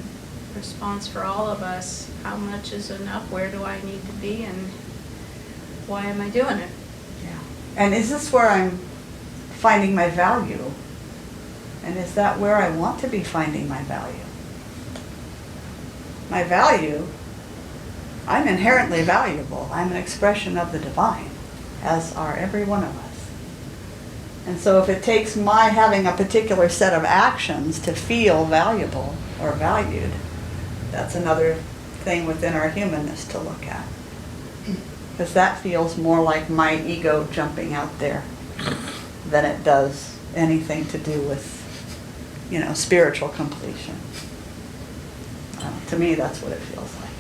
[SPEAKER 3] response for all of us. How much is enough? Where do I need to be? And why am I doing it?
[SPEAKER 2] Yeah. And is this where I'm finding my value? And is that where I want to be finding my value? My value, I'm inherently valuable. I'm an expression of the divine, as are every one of us. And so if it takes my having a particular set of actions to feel valuable or valued, that's another thing within our humanness to look at. Because that feels more like my ego jumping out there than it does anything to do with, spiritual completion. To me, that's what it feels like.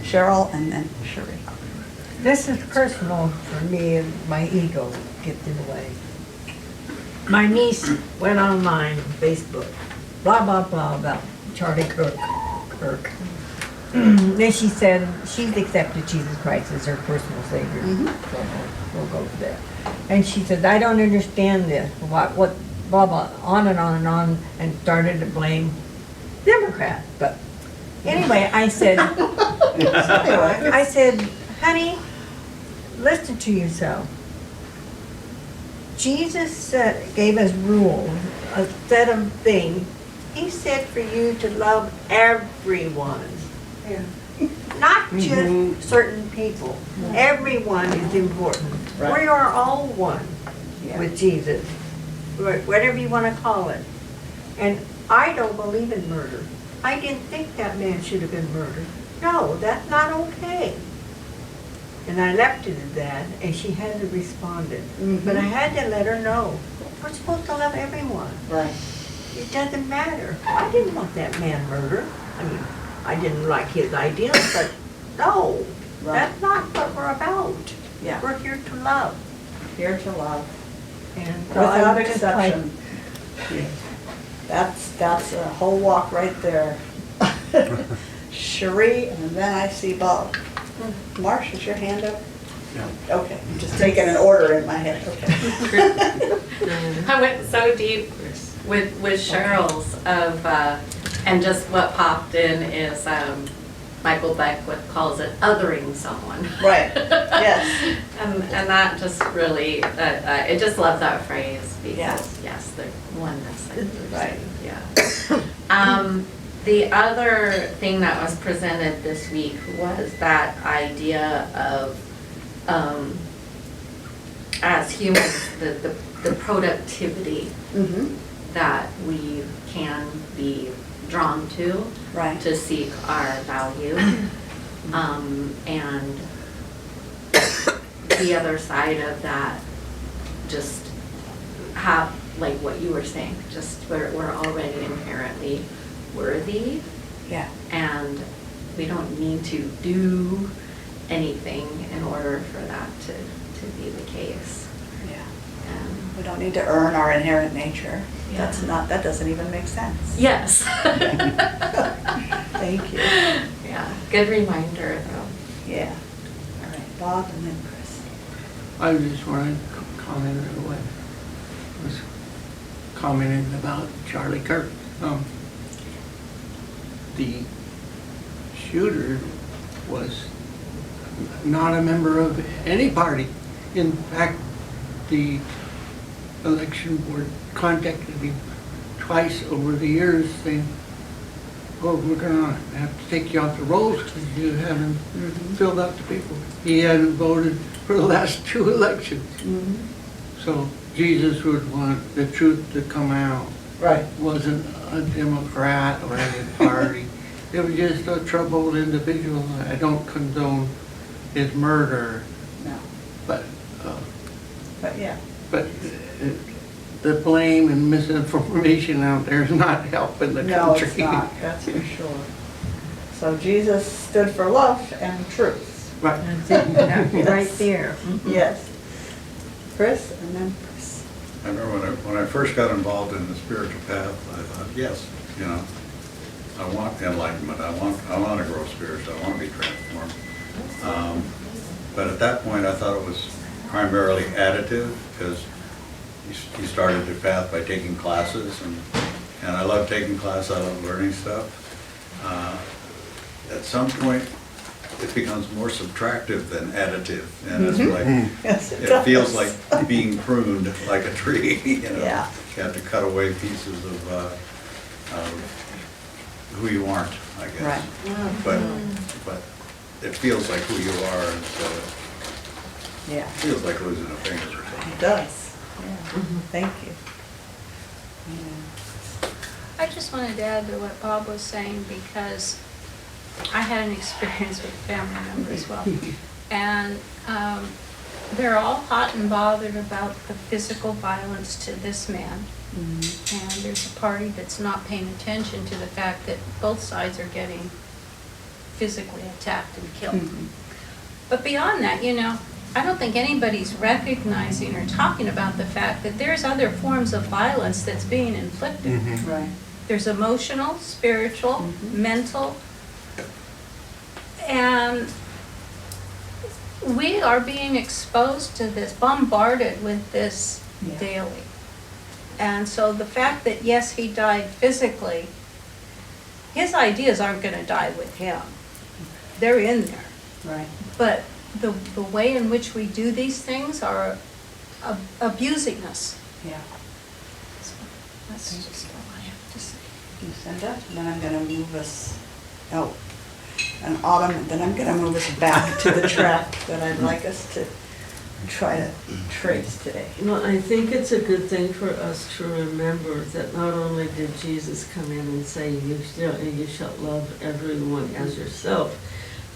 [SPEAKER 2] Cheryl and then Cherie.
[SPEAKER 10] This is personal for me and my ego gets in the way. My niece went online on Facebook, blah, blah, blah, about Charlie Kirk. Then she said she's accepted Jesus Christ as her personal savior. So we'll go with that. And she said, I don't understand this, what, blah, blah, on and on, and started to blame Democrats. But anyway, I said, honey, listen to yourself. Jesus gave us rules, a set of things. He said for you to love everyone.
[SPEAKER 2] Yeah.
[SPEAKER 10] Not just certain people. Everyone is important.
[SPEAKER 2] Right.
[SPEAKER 10] We are all one
[SPEAKER 2] Yeah.
[SPEAKER 10] with Jesus, whatever you want to call it. And I don't believe in murder. I didn't think that man should have been murdered. No, that's not okay. And I left it at that, and she hasn't responded. But I had to let her know, we're supposed to love everyone.
[SPEAKER 2] Right.
[SPEAKER 10] It doesn't matter. I didn't want that man murdered. I mean, I didn't like his ideas, but no,
[SPEAKER 2] Right.
[SPEAKER 10] that's not what we're about.
[SPEAKER 2] Yeah.
[SPEAKER 10] We're here to love.
[SPEAKER 2] Here to love.
[SPEAKER 10] And so
[SPEAKER 2] Without
[SPEAKER 10] I'm just like,
[SPEAKER 2] exception. That's a whole walk right there. Cherie, and then I see Bob. Marsh, is your hand up?
[SPEAKER 6] Yeah.
[SPEAKER 2] Okay, I'm just taking an order in my head, okay.
[SPEAKER 1] I went so deep with Cheryl's of, and just what popped in is Michael Beckwith calls it othering someone.
[SPEAKER 2] Right, yes.
[SPEAKER 1] And that just really, I just love that phrase because,
[SPEAKER 2] Yeah.
[SPEAKER 1] yes, the oneness. Like you were
[SPEAKER 2] Right.
[SPEAKER 1] saying, yeah. The other thing that was presented this week was that idea of, as humans, the productivity that we can be drawn to
[SPEAKER 2] Right.
[SPEAKER 1] seek our value. And the other side of that, just have, like what you were saying, just we're already inherently worthy,
[SPEAKER 2] Yeah.
[SPEAKER 1] and we don't need to do anything in order for that to be the case.
[SPEAKER 2] Yeah.
[SPEAKER 1] And
[SPEAKER 2] We don't need to earn our inherent nature.
[SPEAKER 1] Yeah.
[SPEAKER 2] That doesn't even make sense.
[SPEAKER 1] yes.
[SPEAKER 2] Thank you.
[SPEAKER 1] Yeah, good reminder though.
[SPEAKER 2] Yeah. All right, Bob and then Chris.
[SPEAKER 11] I just wanted to comment on what was commenting about Charlie Kirk. The shooter was not a member of any party. In fact, the election board contacted him twice over the years saying, oh, we're gonna have to take you off the rolls because you haven't filled out the paperwork. He hadn't voted for the last 2 elections. So Jesus would want the truth to come out.
[SPEAKER 2] Right.
[SPEAKER 11] Wasn't a Democrat or any party. It was just a troubled individual. I don't condone his murder,
[SPEAKER 2] No.
[SPEAKER 11] but
[SPEAKER 2] yeah.
[SPEAKER 11] the blame and misinformation out there is not helping the
[SPEAKER 2] No,
[SPEAKER 11] country.
[SPEAKER 2] it's not, that's for sure. So Jesus stood for love and truth.
[SPEAKER 11] Right.
[SPEAKER 10] that's it, right there.
[SPEAKER 2] Yes. Chris and then Chris.
[SPEAKER 6] I remember when I first got involved in the spiritual path, I thought, yes, I want enlightenment. I want to grow spiritually. I want to be transformed. But at that point, I thought it was primarily additive because you started the path by taking classes, and I love taking classes. I love learning stuff. At some point, it becomes more subtractive than additive, and it's like
[SPEAKER 2] Yes, it
[SPEAKER 6] it feels
[SPEAKER 2] does.
[SPEAKER 6] like being pruned like a tree.
[SPEAKER 2] Yeah.
[SPEAKER 6] You have to cut away pieces of who you aren't, I guess.
[SPEAKER 2] Right.
[SPEAKER 6] But it feels like who you are instead of,
[SPEAKER 2] Yeah,
[SPEAKER 6] it feels like losing a finger or something.
[SPEAKER 2] it does. Yeah. Thank you. Yeah.
[SPEAKER 3] I just wanted to add to what Bob was saying because I had an experience with a family member as well. And they're all hot and bothered about the physical violence to this man. And there's a party that's not paying attention to the fact that both sides are getting physically attacked and killed. But beyond that, you know, I don't think anybody's recognizing or talking about the fact that there's other forms of violence that's being inflicted.
[SPEAKER 2] Right.
[SPEAKER 3] There's emotional, spiritual, mental, and we are being exposed to this, bombarded with this daily. And so the fact that, yes, he died physically, his ideas aren't gonna die with him. They're in there.
[SPEAKER 2] Right.
[SPEAKER 3] But the way in which we do these things are abusing us.
[SPEAKER 2] Yeah.
[SPEAKER 3] So that's just all I have to say.
[SPEAKER 2] Lucinda, then I'm gonna move us, and Autumn, and then I'm gonna move us back to the track that I'd like us to try to trace today.
[SPEAKER 12] Well, I think it's a good thing for us to remember that not only did Jesus come in and say, you shall love everyone as yourself,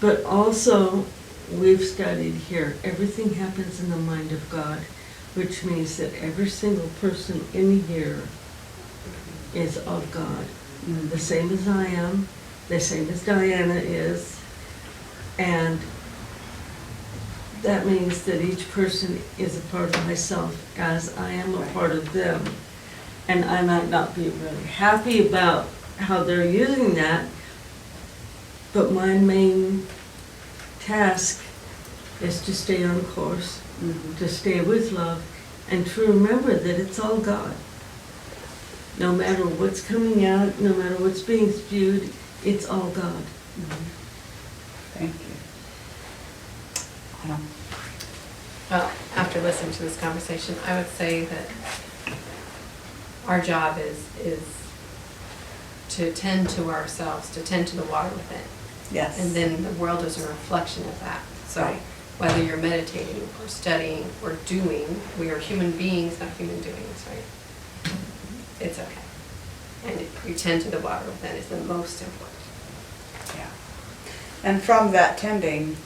[SPEAKER 12] but also we've studied here, everything happens in the mind of God, which means that every single person in here is of God. The same as I am, the same as Diana is, and that means that each person is a part of myself as I am a part of them. And I might not be really happy about how they're using that, but my main task is to stay on course, to stay with love, and to remember that it's all God. No matter what's coming out, no matter what's being spewed, it's all God.
[SPEAKER 2] Thank you.
[SPEAKER 13] Well, after listening to this conversation, I would say that our job is to tend to ourselves, to tend to the water within.
[SPEAKER 2] Yes.
[SPEAKER 13] And then the world is a reflection of that. So whether you're meditating or studying or doing, we are human beings, not human doings, right? It's okay. And you tend to the water within is the most important.
[SPEAKER 2] Yeah. And from that tending,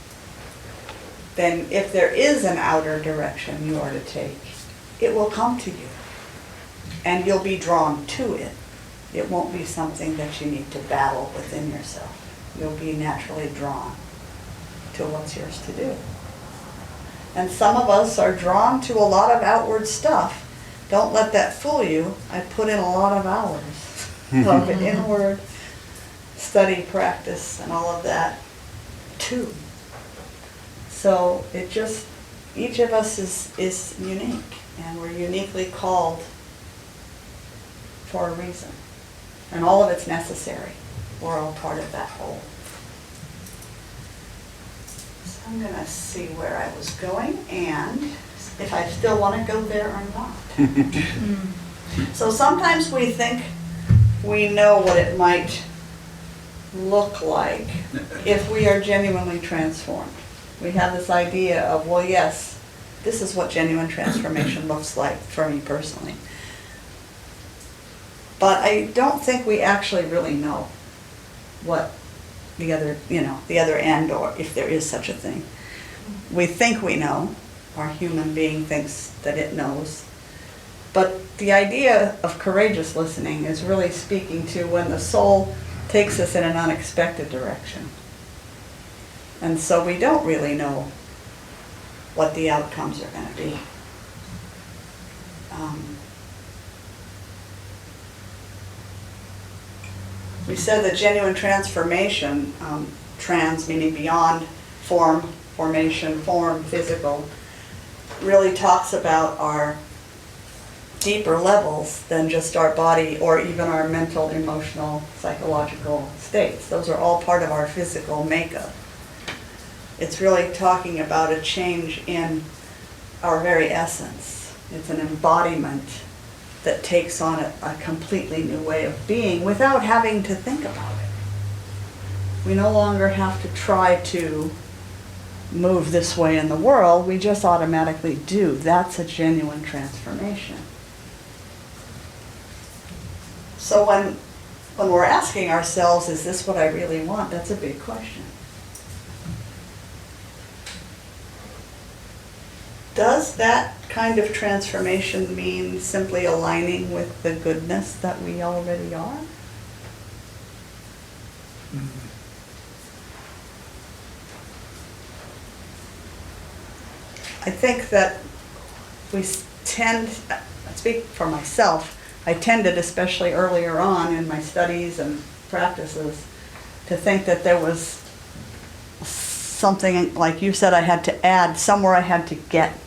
[SPEAKER 2] then if there is an outer direction you are to take, it will come to you. And you'll be drawn to it. It won't be something that you need to battle within yourself. You'll be naturally drawn to what's yours to do. And some of us are drawn to a lot of outward stuff. Don't let that fool you. I put in a lot of hours of inward study, practice, and all of that too. So it just, each of us is unique, and we're uniquely called for a reason. And all of it's necessary. We're all part of that whole. So I'm going to see where I was going and if I still want to go there or not. So sometimes we think we know what it might look like if we are genuinely transformed. We have this idea of, well, yes, this is what genuine transformation looks like for me personally. But I don't think we actually really know what the other, the other end, or if there is such a thing. We think we know. Our human being thinks that it knows. But the idea of courageous listening is really speaking to when the soul takes us in an unexpected direction. And so we don't really know what the outcomes are going to be. We said that genuine transformation, trans meaning beyond form, formation, form, physical, really talks about our deeper levels than just our body or even our mental, emotional, psychological states. Those are all part of our physical makeup. It's really talking about a change in our very essence. It's an embodiment that takes on a completely new way of being without having to think about it. We no longer have to try to move this way in the world, we just automatically do. That's a genuine transformation. So when we're asking ourselves, is this what I really want? That's a big question. Does that kind of transformation mean simply aligning with the goodness that we already are? I think that we tend, I speak for myself, I tended, especially earlier on in my studies and practices, to think that there was something, like you said, I had to add, somewhere I had to get,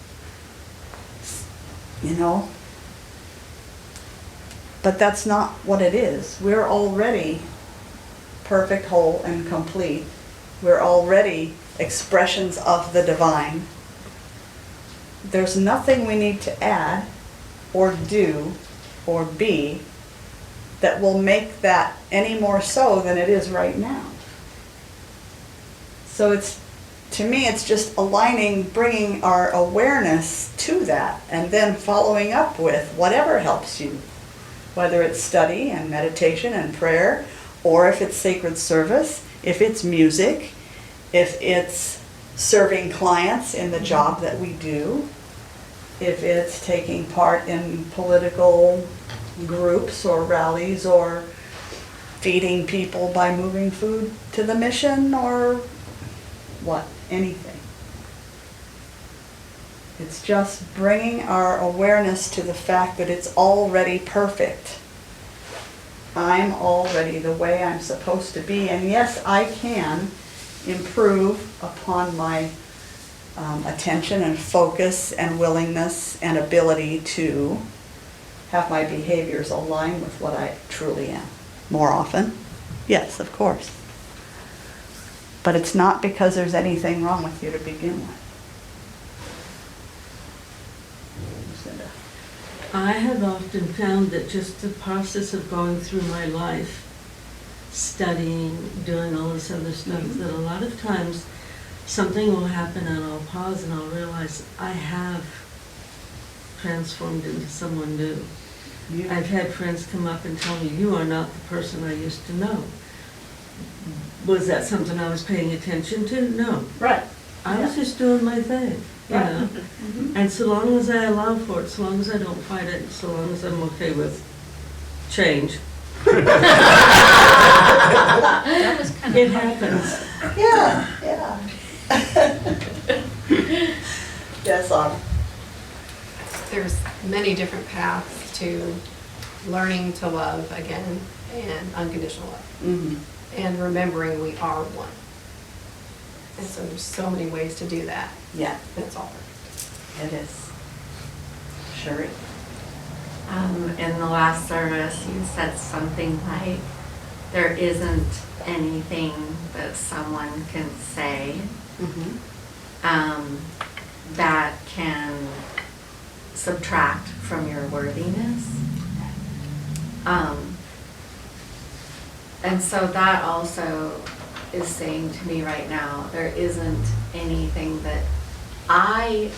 [SPEAKER 2] you know? But that's not what it is. We're already perfect, whole, and complete. We're already expressions of the divine. There's nothing we need to add or do or be that will make that any more so than it is right now. So it's, to me, it's just aligning, bringing our awareness to that, and then following up with whatever helps you, whether it's study and meditation and prayer, or if it's sacred service, if it's music, if it's serving clients in the job that we do, if it's taking part in political groups or rallies, or feeding people by moving food to the mission, or what, anything. It's just bringing our awareness to the fact that it's already perfect. I'm already the way I'm supposed to be, and yes, I can improve upon my attention and focus and willingness and ability to have my behaviors align with what I truly am. More often, yes, of course. But it's not because there's anything wrong with you to begin with. Lucinda.
[SPEAKER 12] I have often found that just the process of going through my life, studying, doing all this other stuff, that a lot of times something will happen and I'll pause and I'll realize I have transformed into someone new. I've had friends come up and tell me, you are not the person I used to know. Was that something I was paying attention to? No.
[SPEAKER 2] Right.
[SPEAKER 12] I was just doing my thing, you know? And so long as I allow for it, so long as I don't fight it, so long as I'm okay with change,
[SPEAKER 3] That was kind of
[SPEAKER 12] it happens.
[SPEAKER 2] Yeah, yeah. Yes, Autumn.
[SPEAKER 13] There's many different paths to learning to love again and unconditional love.
[SPEAKER 2] Mm-hmm.
[SPEAKER 13] And remembering we are one. And so there's so many ways to do that.
[SPEAKER 2] Yeah,
[SPEAKER 13] It's all perfect.
[SPEAKER 2] it is. Sherry?
[SPEAKER 1] In the last service, you said something like, there isn't anything that someone can say that can subtract from your worthiness. And so that also is saying to me right now, there isn't anything that I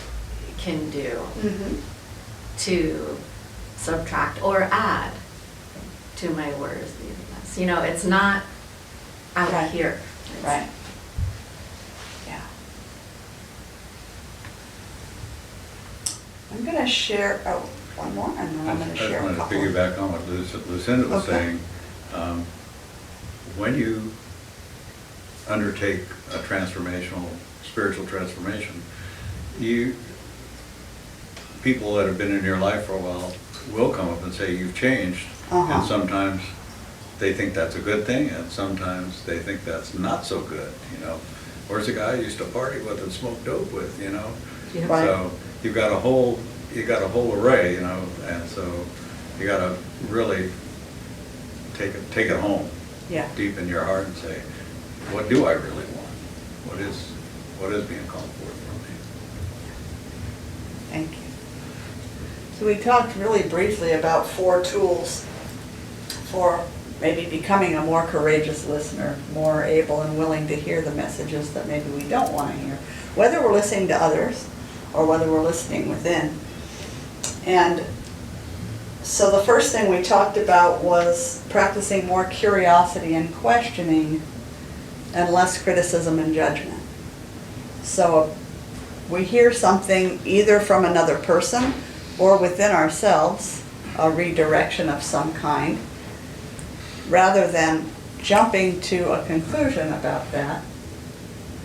[SPEAKER 1] can do to subtract or add to my worthiness. You know, it's not out
[SPEAKER 2] Right.
[SPEAKER 1] here. It's
[SPEAKER 2] Right. Yeah. I'm gonna share, oh, one more, and then I'm gonna
[SPEAKER 6] I
[SPEAKER 2] share a
[SPEAKER 6] wanted to
[SPEAKER 2] couple.
[SPEAKER 6] piggyback on what Lucinda was
[SPEAKER 2] Okay.
[SPEAKER 6] saying. When you undertake a transformational, spiritual transformation, people that have been in your life for a while will come up and say, you've changed. And sometimes they think that's a good thing, and sometimes they think that's not so good, you know. Where's the guy I used to party with and smoke dope with, you know?
[SPEAKER 12] Yeah.
[SPEAKER 2] Right.
[SPEAKER 6] So you've got a whole array, you know, and so you gotta really take it home.
[SPEAKER 2] Yeah.
[SPEAKER 6] Deep in your heart and say, what do I really want? What is being called forth from me?
[SPEAKER 2] Thank you. So we talked really briefly about 4 tools for maybe becoming a more courageous listener, more able and willing to hear the messages that maybe we don't want to hear, whether we're listening to others or whether we're listening within. And so the first thing we talked about was practicing more curiosity and questioning and less criticism and judgment. So we hear something either from another person or within ourselves, a redirection of some kind, rather than jumping to a conclusion about that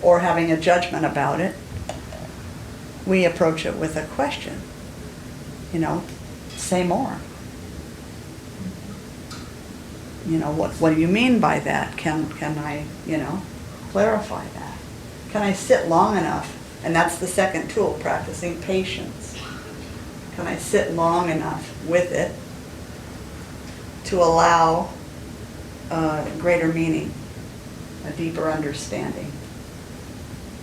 [SPEAKER 2] or having a judgment about it, we approach it with a question. You know, say more. You know, what do you mean by that? Can I, you know, clarify that? Can I sit long enough? And that's the second tool, practicing patience. Can I sit long enough with it to allow greater meaning, a deeper understanding,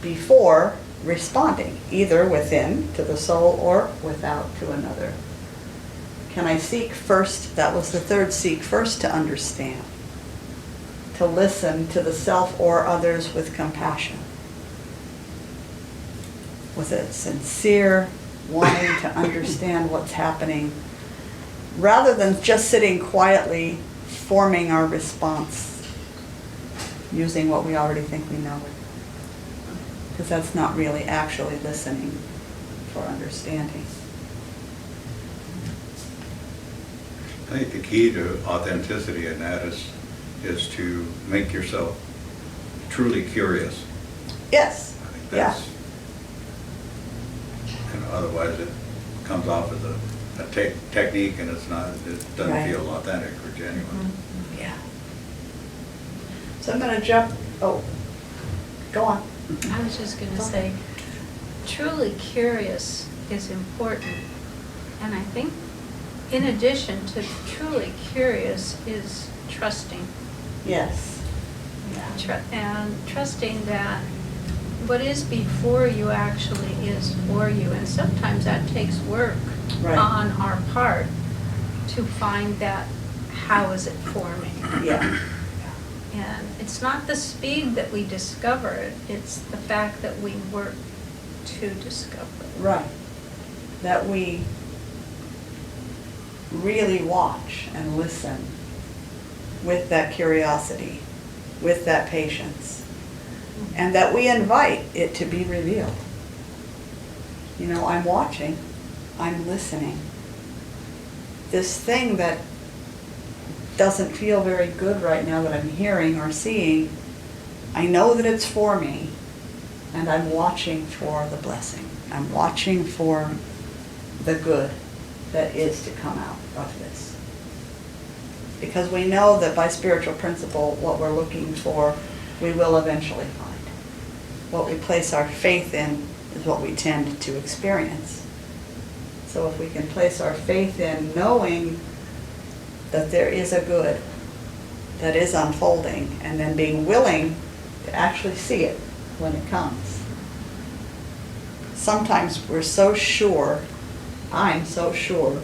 [SPEAKER 2] before responding, either within to the soul or without to another? Can I seek first, that was the third, seek first to understand, to listen to the self or others with compassion, with a sincere wanting to understand what's happening, rather than just sitting quietly forming our response using what we already think we know. Because that's not really actually listening for understanding.
[SPEAKER 6] I think the key to authenticity in that is to make yourself truly curious.
[SPEAKER 2] Yes.
[SPEAKER 6] I think
[SPEAKER 2] Yeah.
[SPEAKER 6] that's, you know, otherwise it comes off as a technique and it's not, it doesn't
[SPEAKER 2] Right.
[SPEAKER 6] feel authentic or genuine.
[SPEAKER 2] Yeah. So I'm going to jump, oh, go on.
[SPEAKER 3] I was just gonna say, truly curious is important. And I think in addition to truly curious is trusting.
[SPEAKER 2] Yes.
[SPEAKER 3] And trusting that what is before you actually is for you. And sometimes that takes work
[SPEAKER 2] Right.
[SPEAKER 3] on our part to find that, how is it for me?
[SPEAKER 2] Yeah.
[SPEAKER 3] And it's not the speed that we discover it, it's the fact that we work to discover it.
[SPEAKER 2] Right. That we really watch and listen with that curiosity, with that patience, and that we invite it to be revealed. You know, I'm watching, I'm listening. This thing that doesn't feel very good right now that I'm hearing or seeing, I know that it's for me, and I'm watching for the blessing. I'm watching for the good that is to come out of this. Because we know that by spiritual principle, what we're looking for, we will eventually find. What we place our faith in is what we tend to experience. So if we can place our faith in knowing that there is a good that is unfolding, and then being willing to actually see it when it comes. Sometimes we're so sure, I'm so sure,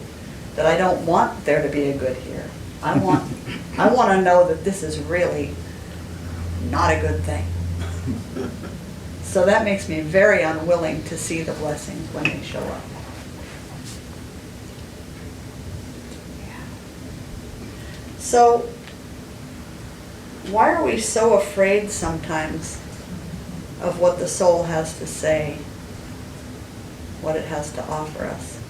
[SPEAKER 2] that I don't want there to be a good here. I want to know that this is really not a good thing. So that makes me very unwilling to see the blessings when they show up. So, why are we so afraid sometimes of what the soul has to say, what it has to offer us?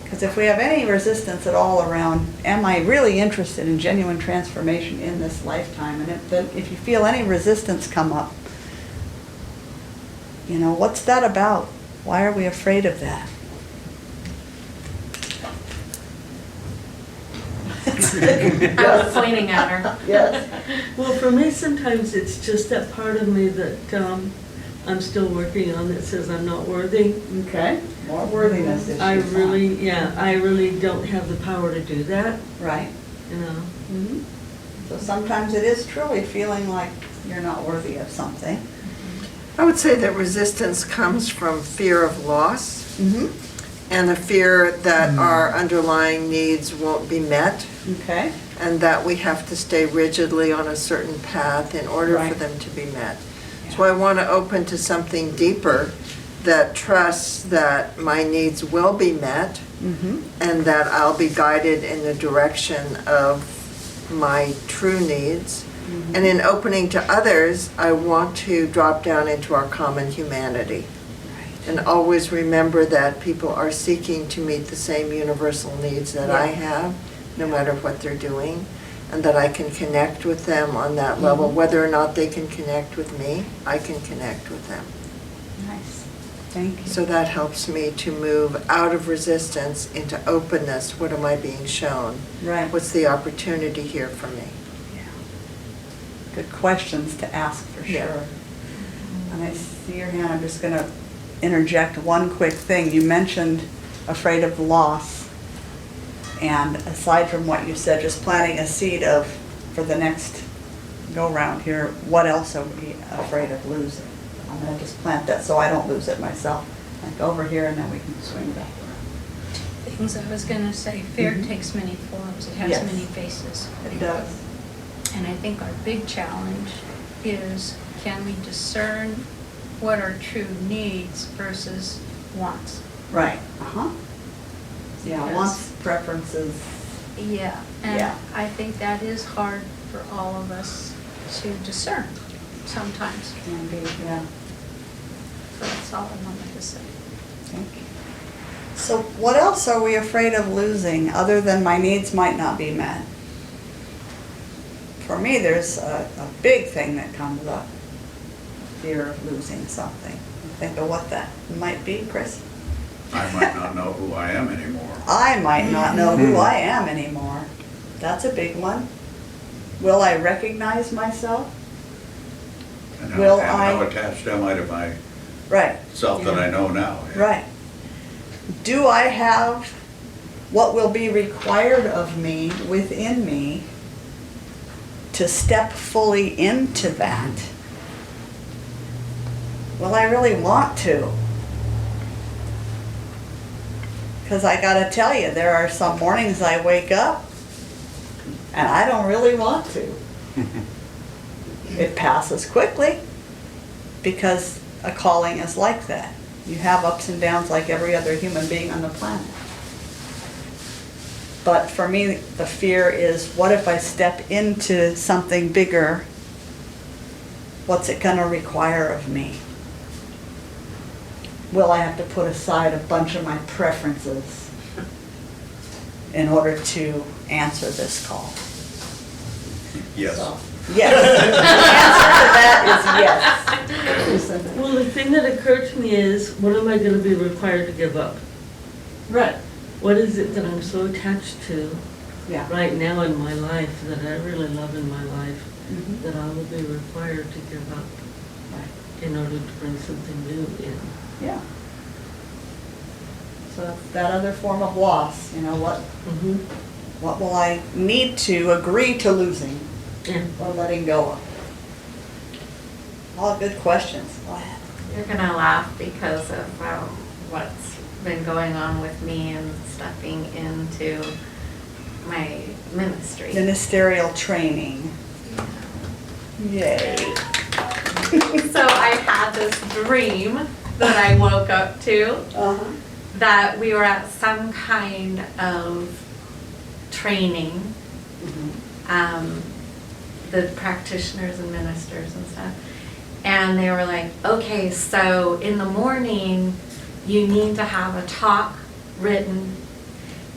[SPEAKER 2] Because if we have any resistance at all around, am I really interested in genuine transformation in this lifetime? And if you feel any resistance come up, you know, what's that about? Why are we afraid of that?
[SPEAKER 13] I was pointing at her.
[SPEAKER 2] Yes.
[SPEAKER 12] Well, for me, sometimes it's just that part of me that I'm still working on that says I'm not worthy.
[SPEAKER 2] Okay, more worthiness issues.
[SPEAKER 12] I really don't have the power to do that,
[SPEAKER 2] Right.
[SPEAKER 12] you know.
[SPEAKER 2] Mhm. So sometimes it is truly feeling like you're not worthy of something.
[SPEAKER 8] I would say that resistance comes from fear of loss
[SPEAKER 2] Mm-hmm.
[SPEAKER 8] and a fear that our underlying needs won't be met,
[SPEAKER 2] Okay.
[SPEAKER 8] and that we have to stay rigidly on a certain path in order for
[SPEAKER 2] Right.
[SPEAKER 8] them to be met. So I want to open to something deeper that trusts that my needs will be met
[SPEAKER 2] Mm-hmm.
[SPEAKER 8] and that I'll be guided in the direction of my true needs. And in opening to others, I want to drop down into our common humanity. And always remember that people are seeking to meet the same universal needs that I have, no matter what they're doing, and that I can connect with them on that level. Whether or not they can connect with me, I can connect with them.
[SPEAKER 2] Nice. Thank you.
[SPEAKER 8] So that helps me to move out of resistance into openness. What am I being shown?
[SPEAKER 2] Right.
[SPEAKER 8] What's the opportunity here for me?
[SPEAKER 2] Yeah. Good questions to ask for sure.
[SPEAKER 8] Yeah.
[SPEAKER 2] And I see your hand, I'm just gonna interject one quick thing. You mentioned afraid of loss. And aside from what you said, just planting a seed of, for the next go-round here, what else are we afraid of losing? I'm gonna just plant that so I don't lose it myself. Like over here, and then we can swing back around.
[SPEAKER 3] Things I was gonna say, fear takes many forms, it has
[SPEAKER 2] Yes.
[SPEAKER 3] many faces.
[SPEAKER 2] It does.
[SPEAKER 3] And I think our big challenge is, can we discern what are true needs versus wants?
[SPEAKER 2] Right, uh-huh. Yeah,
[SPEAKER 3] Yes.
[SPEAKER 2] wants, preferences.
[SPEAKER 3] Yeah, and
[SPEAKER 2] Yeah.
[SPEAKER 3] I think that is hard for all of us to discern sometimes.
[SPEAKER 2] Can be, yeah.
[SPEAKER 3] So that's all I wanted to say.
[SPEAKER 2] Thank you. So what else are we afraid of losing other than my needs might not be met? For me, there's a big thing that comes up. Fear of losing something. Think of what that might be, Chris?
[SPEAKER 6] I might not know who I am anymore.
[SPEAKER 2] I might not know who I am anymore. That's a big one. Will I recognize myself?
[SPEAKER 6] And
[SPEAKER 2] Will
[SPEAKER 6] how
[SPEAKER 2] I-
[SPEAKER 6] attached am I to my
[SPEAKER 2] Right.
[SPEAKER 6] self that I know now?
[SPEAKER 2] Right. Do I have what will be required of me, within me, to step fully into that? Will I really want to? Because I gotta tell you, there are some mornings I wake up and I don't really want to. It passes quickly because a calling is like that. You have ups and downs like every other human being on the planet. But for me, the fear is, what if I step into something bigger? What's it gonna require of me? Will I have to put aside a bunch of my preferences in order to answer this call?
[SPEAKER 6] Yes.
[SPEAKER 2] So, yes. The answer to that is yes.
[SPEAKER 12] Well, the thing that occurred to me is, what am I gonna be required to give up?
[SPEAKER 2] Right.
[SPEAKER 12] What is it that I'm so attached to
[SPEAKER 2] Yeah.
[SPEAKER 12] right now in my life, that I really love in my life,
[SPEAKER 2] Mhm.
[SPEAKER 12] that I will be required to give up
[SPEAKER 2] Right.
[SPEAKER 12] in order to bring something new in?
[SPEAKER 2] Yeah. So that's that other form of loss, you know, what will I need to agree to losing
[SPEAKER 12] Yeah.
[SPEAKER 2] or letting go of? All good questions. Go ahead.
[SPEAKER 1] You're gonna laugh because of what's been going on with me and stepping into my ministry.
[SPEAKER 2] Ministerial training. Yay.
[SPEAKER 1] So I had this dream that I woke up to,
[SPEAKER 2] Uh-huh.
[SPEAKER 1] that we were at some kind of training, the practitioners and ministers and stuff. And they were like, okay, so in the morning, you need to have a talk written,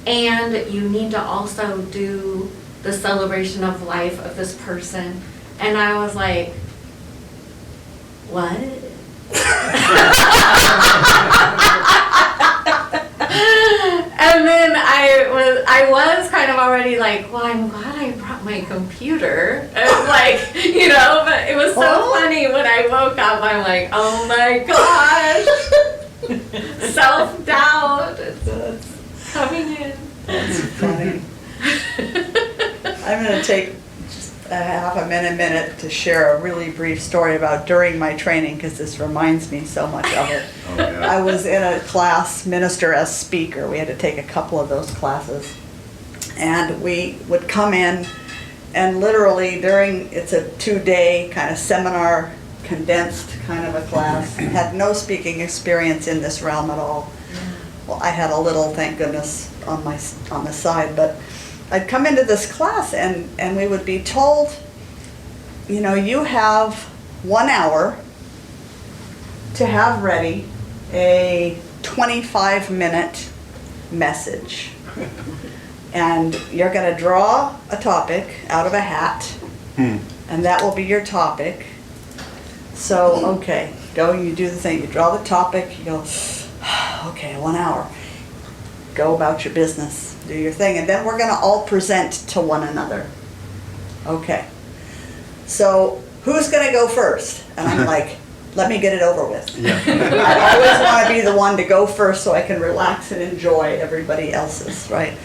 [SPEAKER 1] and you need to also do the celebration of life of this person. And I was like, what? And then I was kind of already like, well, I'm glad I brought my computer. And like, you know, but it was so funny when I woke up, I'm like, oh my gosh. Self-doubt, it's coming in.
[SPEAKER 2] That's funny. I'm gonna take just a half a minute to share a really brief story about during my training, because this reminds me so much of it.
[SPEAKER 6] Oh, yeah.
[SPEAKER 2] I was in a class, Minister as Speaker. We had to take a couple of those classes. And we would come in and literally it's a 2-day kind of seminar, condensed kind of a class. Had no speaking experience in this realm at all. Well, I had a little, thank goodness, on the side, but I'd come into this class and we would be told, you know, you have 1 hour to have ready a 25-minute message. And you're going to draw a topic out of a hat, and that will be your topic. So, okay, go, you do the thing. You draw the topic, you go, okay, 1 hour. Go about your business, do your thing, and then we're going to all present to one another. Okay. So, who's going to go first? And I'm like, let me get it over with.
[SPEAKER 6] Yeah.
[SPEAKER 2] I always want to be the one to go first so I can relax and enjoy everybody else's, right?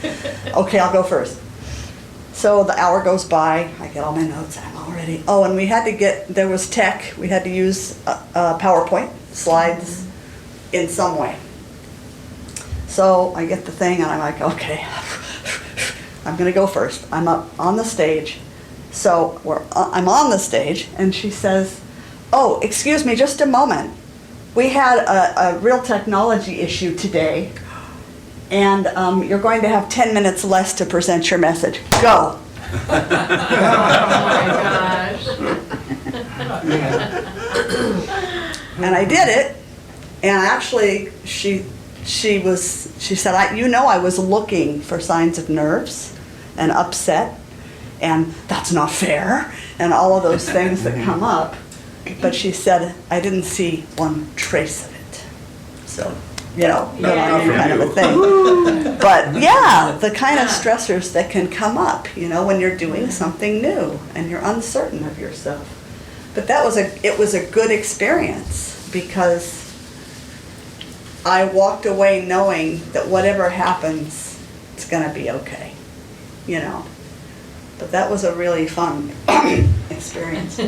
[SPEAKER 2] Okay, I'll go first. So the hour goes by, I get all my notes, I'm all ready. Oh, and we had to there was tech, we had to use PowerPoint slides in some way. So I get the thing and I'm like, okay, I'm gonna go first. I'm up on the stage. So I'm on the stage and she says, oh, excuse me, just a moment. We had a real technology issue today, and you're going to have 10 minutes less to present your message. Go.
[SPEAKER 3] Oh my gosh.
[SPEAKER 2] And I did it, and actually she said, I was looking for signs of nerves and upset, and that's not fair, and all of those things that come up. But she said, I didn't see one trace of it. So, good on you kind of a thing. But yeah, the kind of stressors that can come up, when you're doing something new and you're uncertain of yourself. But it was a good experience because I walked away knowing that whatever happens, it's gonna be okay, But that was a really fun experience.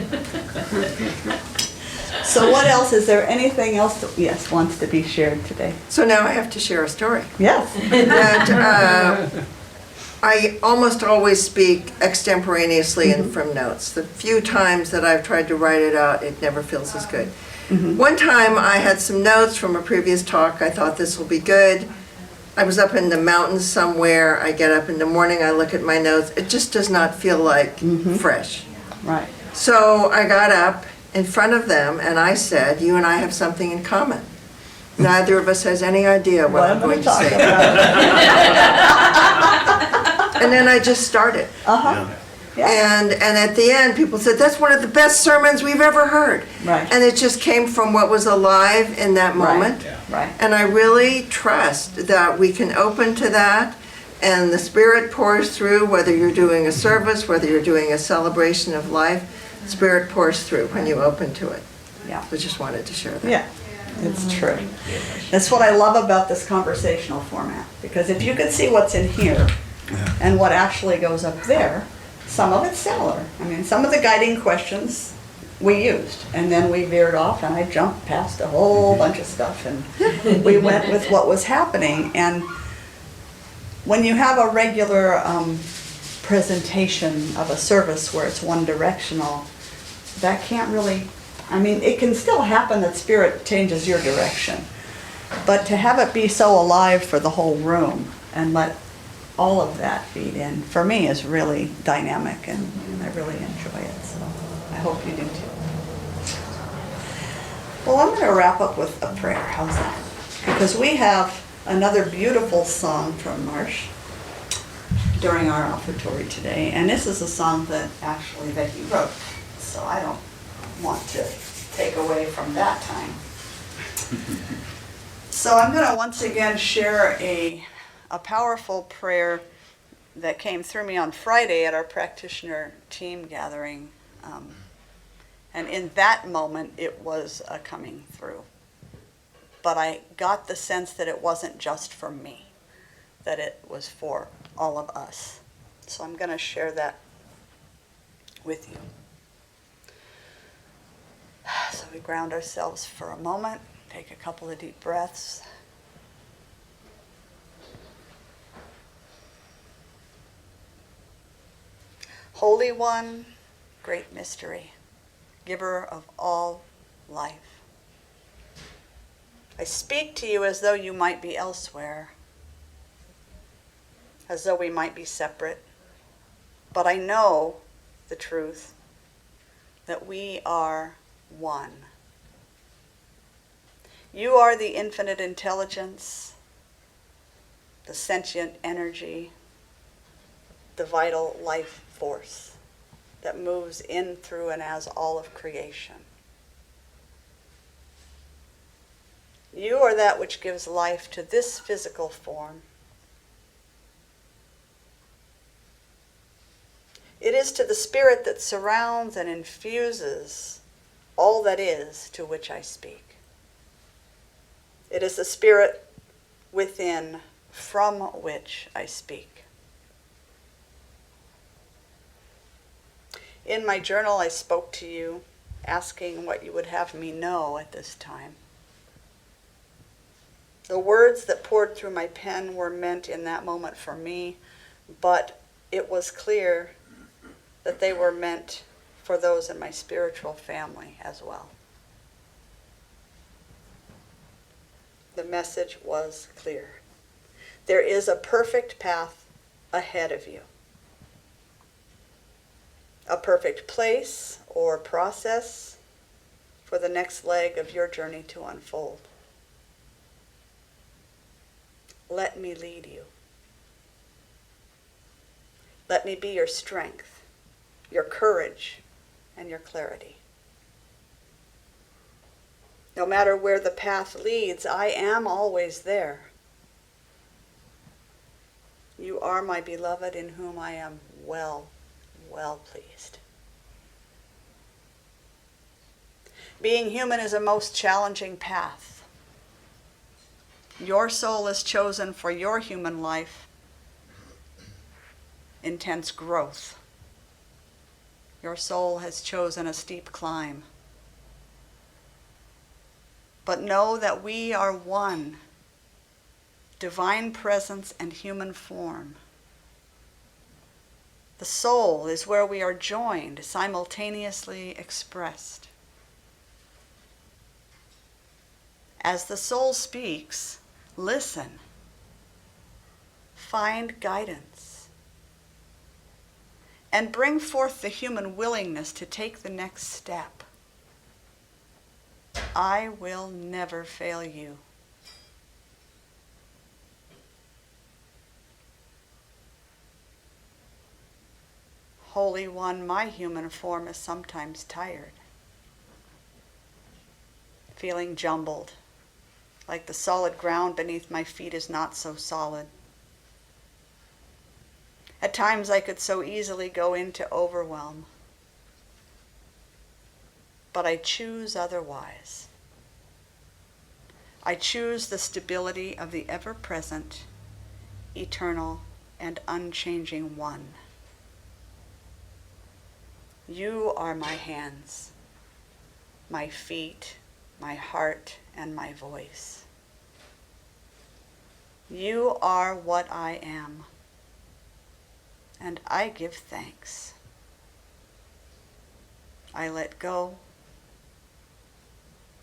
[SPEAKER 2] So what else? Is there anything else that, wants to be shared today?
[SPEAKER 8] So now I have to share a story.
[SPEAKER 2] Yes.
[SPEAKER 8] That I almost always speak extemporaneously and from notes. The few times that I've tried to write it out, it never feels as good. One time I had some notes from a previous talk. I thought this will be good. I was up in the mountains somewhere. I get up in the morning, I look at my notes. It just does not feel like fresh.
[SPEAKER 2] Right.
[SPEAKER 8] So I got up in front of them and I said, you and I have something in common. Neither of us has any idea what I'm going to say. And then I just started.
[SPEAKER 2] Uh-huh. Yeah.
[SPEAKER 8] And at the end, people said, that's one of the best sermons we've ever heard.
[SPEAKER 2] Right.
[SPEAKER 8] And it just came from what was alive in that moment.
[SPEAKER 2] Right.
[SPEAKER 8] And I really trust that we can open to that and the Spirit pours through, whether you're doing a service, whether you're doing a celebration of life, Spirit pours through when you open to it.
[SPEAKER 2] Yeah.
[SPEAKER 8] I just wanted to share that.
[SPEAKER 2] Yeah, it's true. That's what I love about this conversational format, because if you could see what's in here and what actually goes up there, some of it's similar. I mean, some of the guiding questions we used, and then we veered off and I jumped past a whole bunch of stuff and we went with what was happening. And when you have a regular presentation of a service where it's one directional, that can't really, it can still happen that Spirit changes your direction, but to have it be so alive for the whole room and let all of that feed in, for me, is really dynamic, and I really enjoy it, so I hope you do too. Well, I'm going to wrap up with a prayer. How's that? Because we have another beautiful song from Marsh during our offertory today, and this is a song that he wrote, so I don't want to take away from that time. So I'm going to once again share a powerful prayer that came through me on Friday at our practitioner team gathering. And in that moment, it was a coming through. But I got the sense that it wasn't just for me, that it was for all of us. So I'm going to share that with you. So we ground ourselves for a moment, take a couple of deep breaths. Holy One, great mystery, giver of all life. I speak to you as though you might be elsewhere, as though we might be separate, but I know the truth, that we are one. You are the infinite intelligence, the sentient energy, the vital life force that moves in, through, and as all of creation. You are that which gives life to this physical form. It is to the spirit that surrounds and infuses all that is to which I speak. It is the spirit within from which I speak. In my journal, I spoke to you, asking what you would have me know at this time. The words that poured through my pen were meant in that moment for me, but it was clear that they were meant for those in my spiritual family as well. The message was clear. There is a perfect path ahead of you. A perfect place or process for the next leg of your journey to unfold. Let me lead you. Let me be your strength, your courage, and your clarity. No matter where the path leads, I am always there. You are my beloved, in whom I am well pleased. Being human is a most challenging path. Your soul is chosen for your human life intense growth. Your soul has chosen a steep climb. But know that we are one, divine presence and human form. The soul is where we are joined, simultaneously expressed. As the soul speaks, listen. Find guidance. And bring forth the human willingness to take the next step. I will never fail you. Holy One, my human form is sometimes tired, feeling jumbled, like the solid ground beneath my feet is not so solid. At times I could so easily go into overwhelm, but I choose otherwise. I choose the stability of the ever-present, eternal, and unchanging One. You are my hands, my feet, my heart, and my voice. You are what I am, and I give thanks. I let go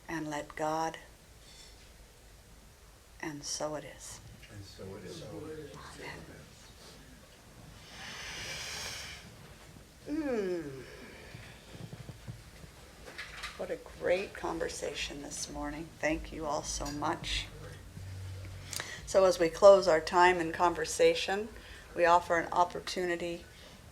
[SPEAKER 2] and let God, and so it is.
[SPEAKER 4] And so it is.
[SPEAKER 2] What a great conversation this morning. Thank you all so much. So as we close our time in conversation, we offer an opportunity,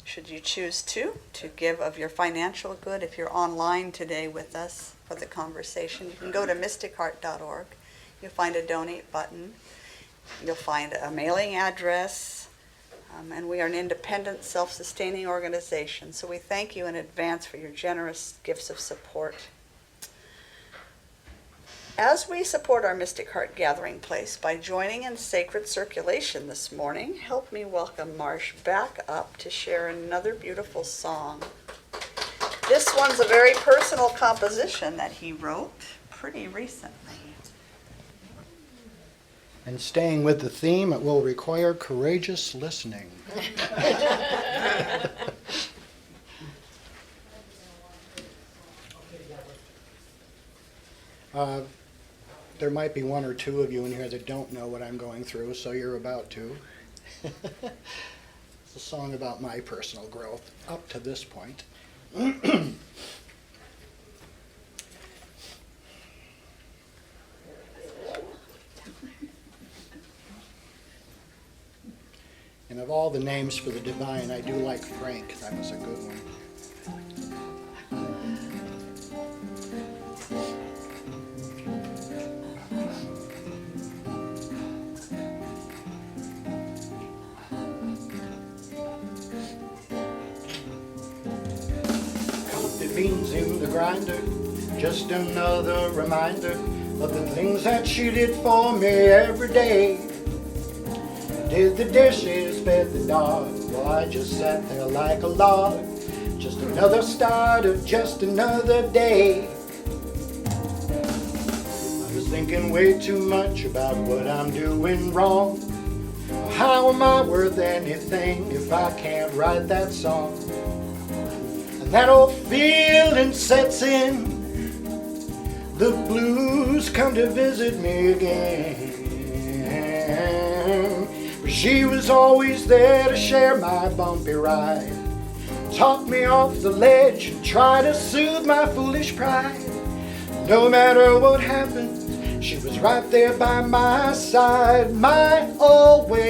[SPEAKER 2] should you choose to give of your financial good. If you're online today with us for the conversation, you can go to mysticheart.org. You'll find a donate button. You'll find a mailing address. And we are an independent, self-sustaining organization. So we thank you in advance for your generous gifts of support. As we support our Mystic Heart Gathering Place by joining in sacred circulation this morning, help me welcome Marsh back up to share another beautiful song. This one's a very personal composition that he wrote pretty recently.
[SPEAKER 14] And staying with the theme, it will require courageous listening. There might be one or two of you in here that don't know what I'm going through, so you're about to. It's a song about my personal growth up to this point. And of all the names for the divine, I do like Frank. That was a good one. Coffee beans in the grinder, just another reminder of the things that she did for me every day. Did the dishes, fed the dog, well, I just sat there like a log. Just another start of just another day. I was thinking way too much about what I'm doing wrong. How am I worth anything if I can't write that song? And that old feeling sets in. The blues come to visit me again. But she was always there to share my bumpy ride, talk me off the ledge and try to soothe my foolish pride. No matter what happened, she was right there by my side, my always.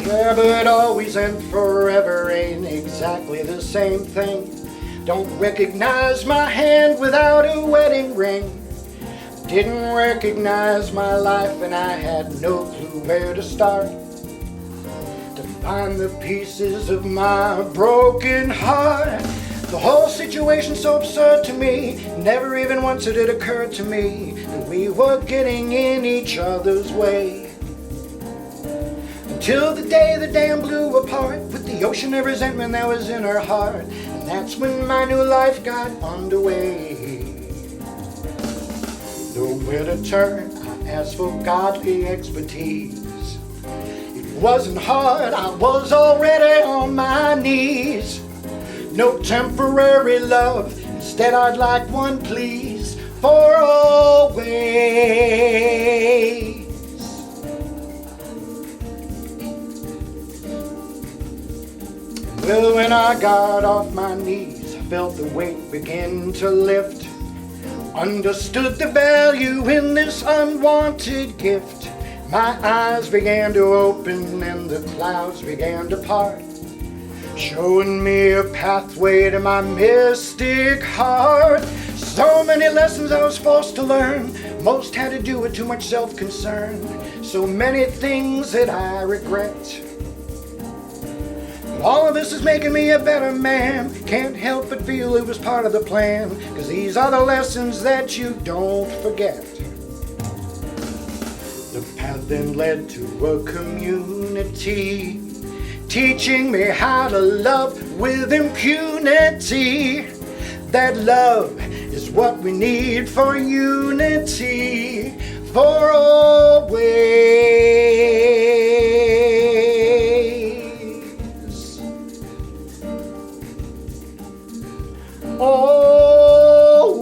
[SPEAKER 14] Yeah, but always and forever ain't exactly the same thing. Don't recognize my hand without a wedding ring. Didn't recognize my life and I had no clue where to start to find the pieces of my broken heart. The whole situation so absurd to me. Never even once did it occur to me that we were getting in each other's way. Until the day the dam blew apart with the ocean of resentment that was in her heart. And that's when my new life got underway. Nowhere to turn, I asked for godly expertise. It wasn't hard, I was already on my knees. No temporary love, instead I'd like one please, for always. Well, when I got off my knees, I felt the weight begin to lift. Understood the value in this unwanted gift. My eyes began to open and the clouds began to part, showing me a pathway to my mystic heart. So many lessons I was forced to learn, most had to do with too much self-concern. So many things that I regret. All of this is making me a better man. Can't help but feel it was part of the plan, 'cause these are the lessons that you don't forget. The path then led to a community, teaching me how to love with impunity. That love is what we need for unity, for always. Always.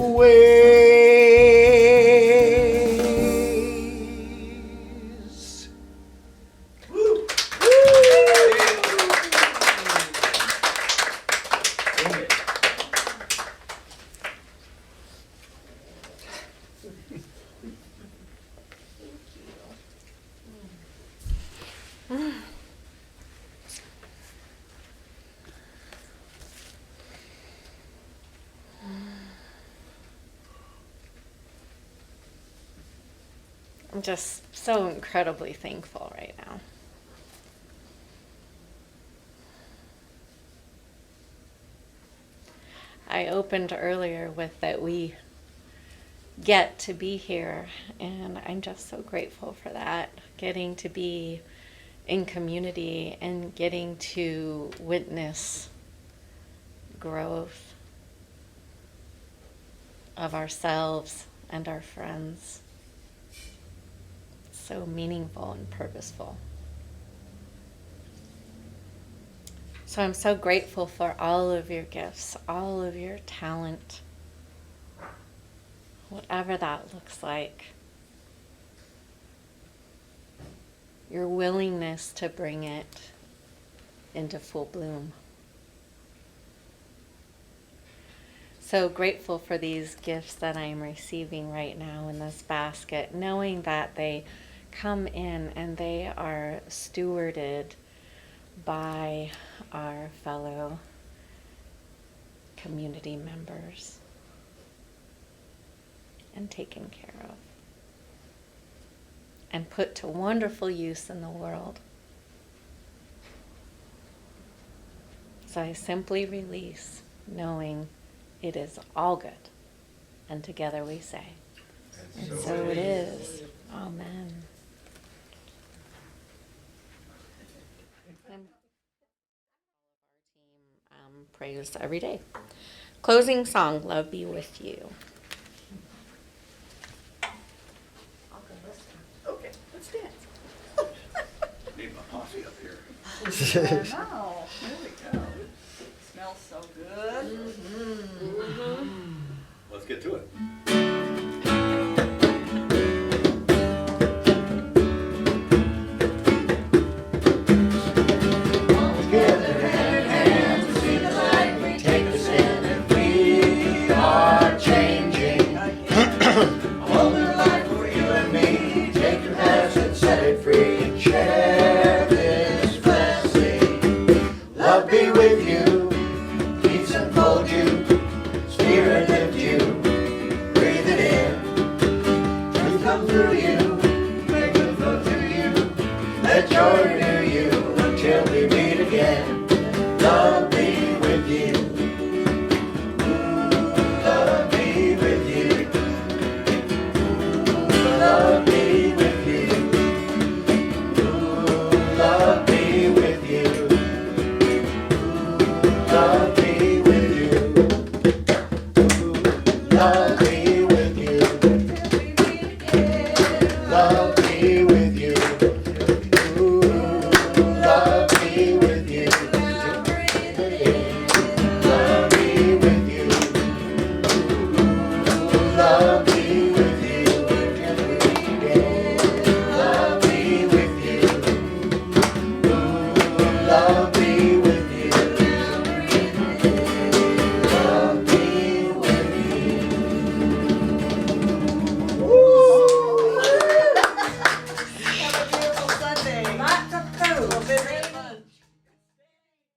[SPEAKER 1] I'm just so incredibly thankful right now. I opened earlier with that we get to be here, and I'm just so grateful for that. Getting to be in community and getting to witness growth of ourselves and our friends. So meaningful and purposeful. So I'm so grateful for all of your gifts, all of your talent, whatever that looks like. Your willingness to bring it into full bloom. So grateful for these gifts that I am receiving right now in this basket, knowing that they come in and they are stewarded by our fellow community members and taken care of and put to wonderful use in the world. So I simply release, knowing it is all good. And together we say, and so it is. Amen. And our team prays every day. Closing song, Love Be With You.
[SPEAKER 2] Okay, let's dance.
[SPEAKER 6] Need my coffee up here.
[SPEAKER 2] Now, here we go. Smells so good.
[SPEAKER 6] Let's get to it.
[SPEAKER 4] Together hand in hand to see the light we take us in, and we are changing. Hold the light for you and me. Take your hands and set it free. Share this blessing. Love be with you. Peace enfold you. Spirit lift you. Breathe it in. Truth come through you.